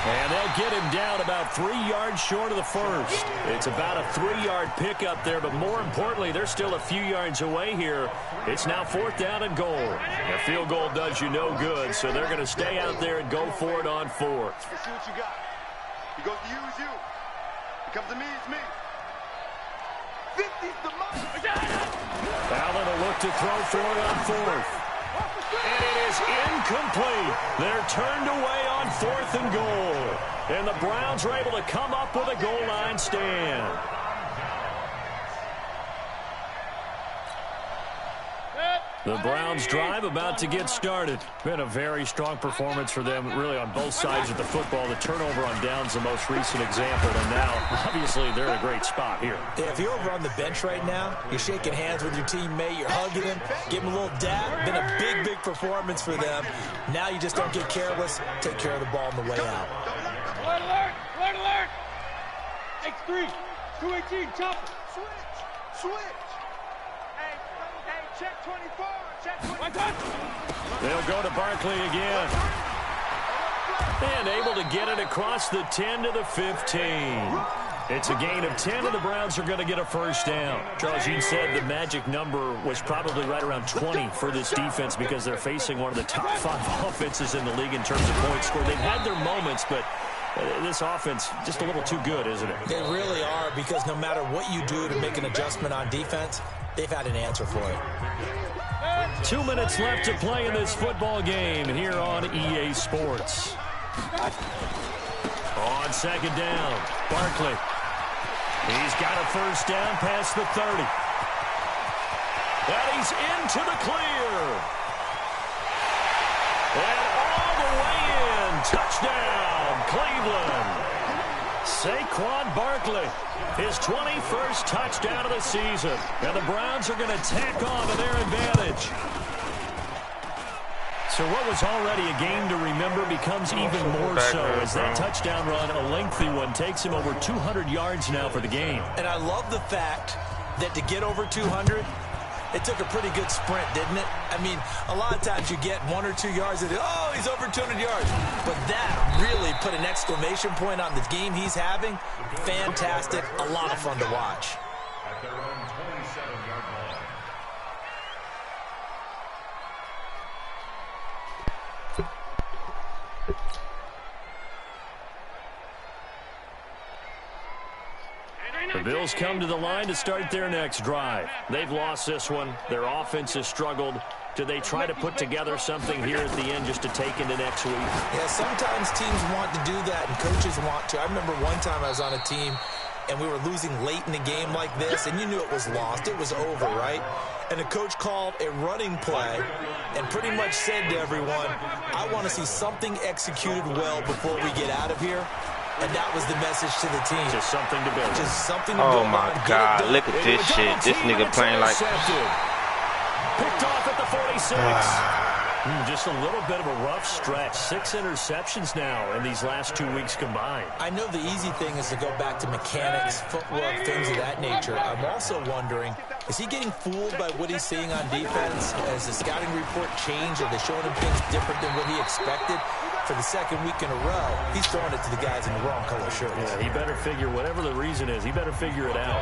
And they'll get him down about 3 yards short of the first. It's about a 3-yard pickup there, but more importantly, they're still a few yards away here. It's now 4th down and goal. A field goal does you no good, so they're going to stay out there and go for it on 4th. Let's see what you got. He goes to you, it's you. He comes to me, it's me. 50's the most. Allen will look to throw for it on 4th. And it is incomplete. They're turned away on 4th and goal. And the Browns are able to come up with a goal line stand. The Browns drive about to get started. Been a very strong performance for them, really, on both sides of the football. The turnover on downs, the most recent example. And now, obviously, they're in a great spot here. Yeah, if you're over on the bench right now, you're shaking hands with your teammate, you're hugging him, give him a little dab. Been a big, big performance for them. Now you just don't get careless. Take care of the ball on the way out. Alert, alert, alert, alert. X3, 218, chop. Switch. Hey, check 24, check 24. They'll go to Barkley again. And able to get it across the 10 to the 15. It's a gain of 10, and the Browns are going to get a first down. Charles, you said the magic number was probably right around 20 for this defense because they're facing one of the top 5 offenses in the league in terms of points scored. They've had their moments, but this offense just a little too good, isn't it? They really are, because no matter what you do to make an adjustment on defense, they've had an answer for it. 2 minutes left to play in this football game here on EA Sports. On second down, Barkley. He's got a first down past the 30. And he's into the clear. And all the way in. Touchdown, Cleveland. Saquon Barkley, his 21st touchdown of the season. And the Browns are going to tack on to their advantage. So what was already a game to remember becomes even more so as that touchdown run, a lengthy one, takes him over 200 yards now for the game. And I love the fact that to get over 200, it took a pretty good sprint, didn't it? I mean, a lot of times you get 1 or 2 yards and, oh, he's over 200 yards. But that really put an exclamation point on the game he's having. Fantastic. A lot of fun to watch. At their own 27-yard line. The Bills come to the line to start their next drive. They've lost this one. Their offense has struggled. Do they try to put together something here at the end just to take into next week? Yeah, sometimes teams want to do that and coaches want to. I remember one time I was on a team and we were losing late in a game like this, and you knew it was lost. It was over, right? And the coach called a running play and pretty much said to everyone, I want to see something executed well before we get out of here. And that was the message to the team. Just something to build. Just something to Oh build my on. God, look at this shit. This nigga playing like... Picked off at the 46. Just a little bit of a rough stretch. 6 interceptions now in these last 2 weeks combined. I know the easy thing is to go back to mechanics, footwork, things of that nature. I'm also wondering, is he getting fooled by what he's seeing on defense? Has the scouting report changed? Are they showing him things different than what he expected? For the second week in a row, he's throwing it to the guys in the wrong color shirts. Yeah, he better figure, whatever the reason is, he better figure it out.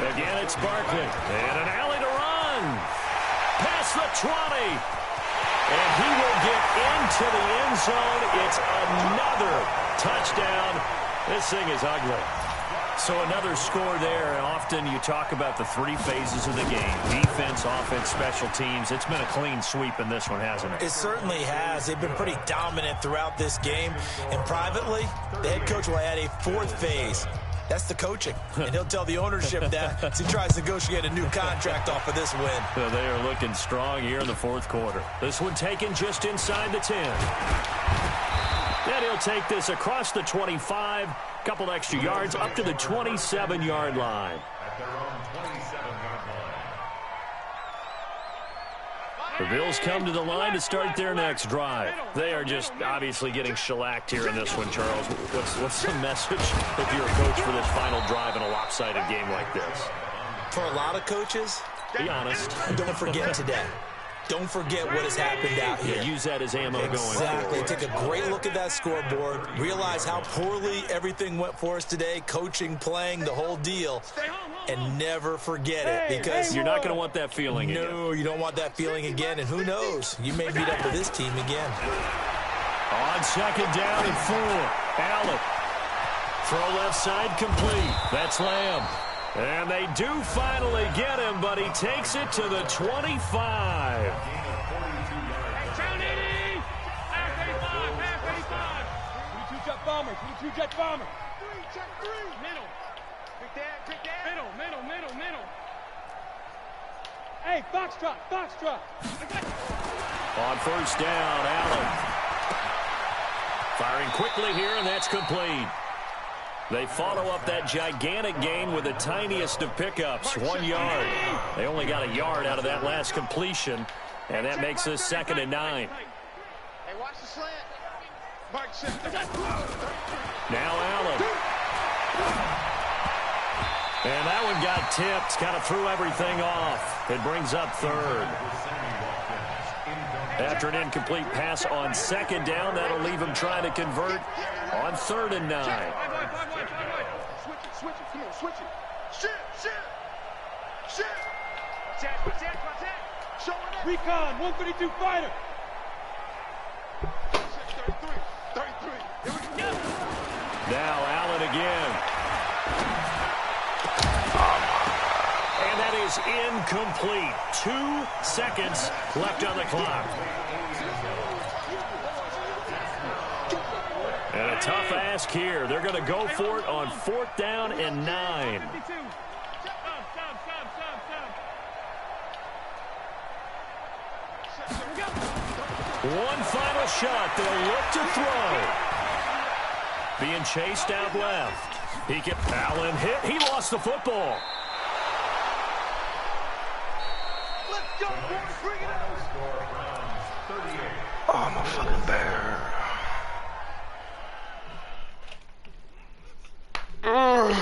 Again, it's Barkley. And an alley to run. Past the 20. And he will get into the end zone. It's another touchdown. This thing is ugly. So another score there, and often you talk about the 3 phases of the game. Defense, offense, special teams. It's been a clean sweep in this one, hasn't it? It certainly has. They've been pretty dominant throughout this game. And privately, the head coach will add a 4th phase. That's the coaching. And he'll tell the ownership that as he tries to negotiate a new contract off of this win. So they are looking strong here in the 4th quarter. This one taken just inside the 10. And he'll take this across the 25. Couple extra yards up to the 27-yard line. At their own 27-yard line. The Bills come to the line to start their next drive. They are just obviously getting shellacked here in this one, Charles. What's the message if you're a coach for this final drive in a lopsided game like this? For a lot of coaches, Be honest. Don't forget today. Don't forget what has happened out here. Yeah, use that as ammo going Exactly. forward. Take a great look at that scoreboard. Realize how poorly everything went for us today. Coaching, playing, the whole deal. And never forget it, because You're not going to want that feeling again. no, you don't want that feeling again. And who knows? You may meet up with this team again. On second down and 4. Allen. Throw left side complete. That's Lamb. And they do finally get him, but he takes it to the 25. Down 80! Half 85! Half 85! 22 jet bomber! 22 jet bomber! 3, check 3! Middle! Quick dad! Middle! Hey, Foxtrot! On first down, Allen. Firing quickly here, and that's complete. They follow up that gigantic gain with the tiniest of pickups, 1 yard. They only got a yard out of that last completion, and that makes this 2nd and 9. Hey, watch the slant. Now Allen. And that one got tipped, kind of threw everything off. It brings up 3rd. After an incomplete pass on 2nd down, that'll leave him trying to convert on 3rd and 9. Switch it. Shit. Watch that. Showing up. Recon, 132 fighter. 33. Here we go. Now Allen again. And that is incomplete. 2 seconds left on the clock. And a tough ask here. They're going to go for it on 4th down and 9. One final shot. They'll look to throw. Being chased out left. He get Allen hit. He lost the football. Let's go, boys. Bring it out. Oh, I'm a fucking bear. Ugh.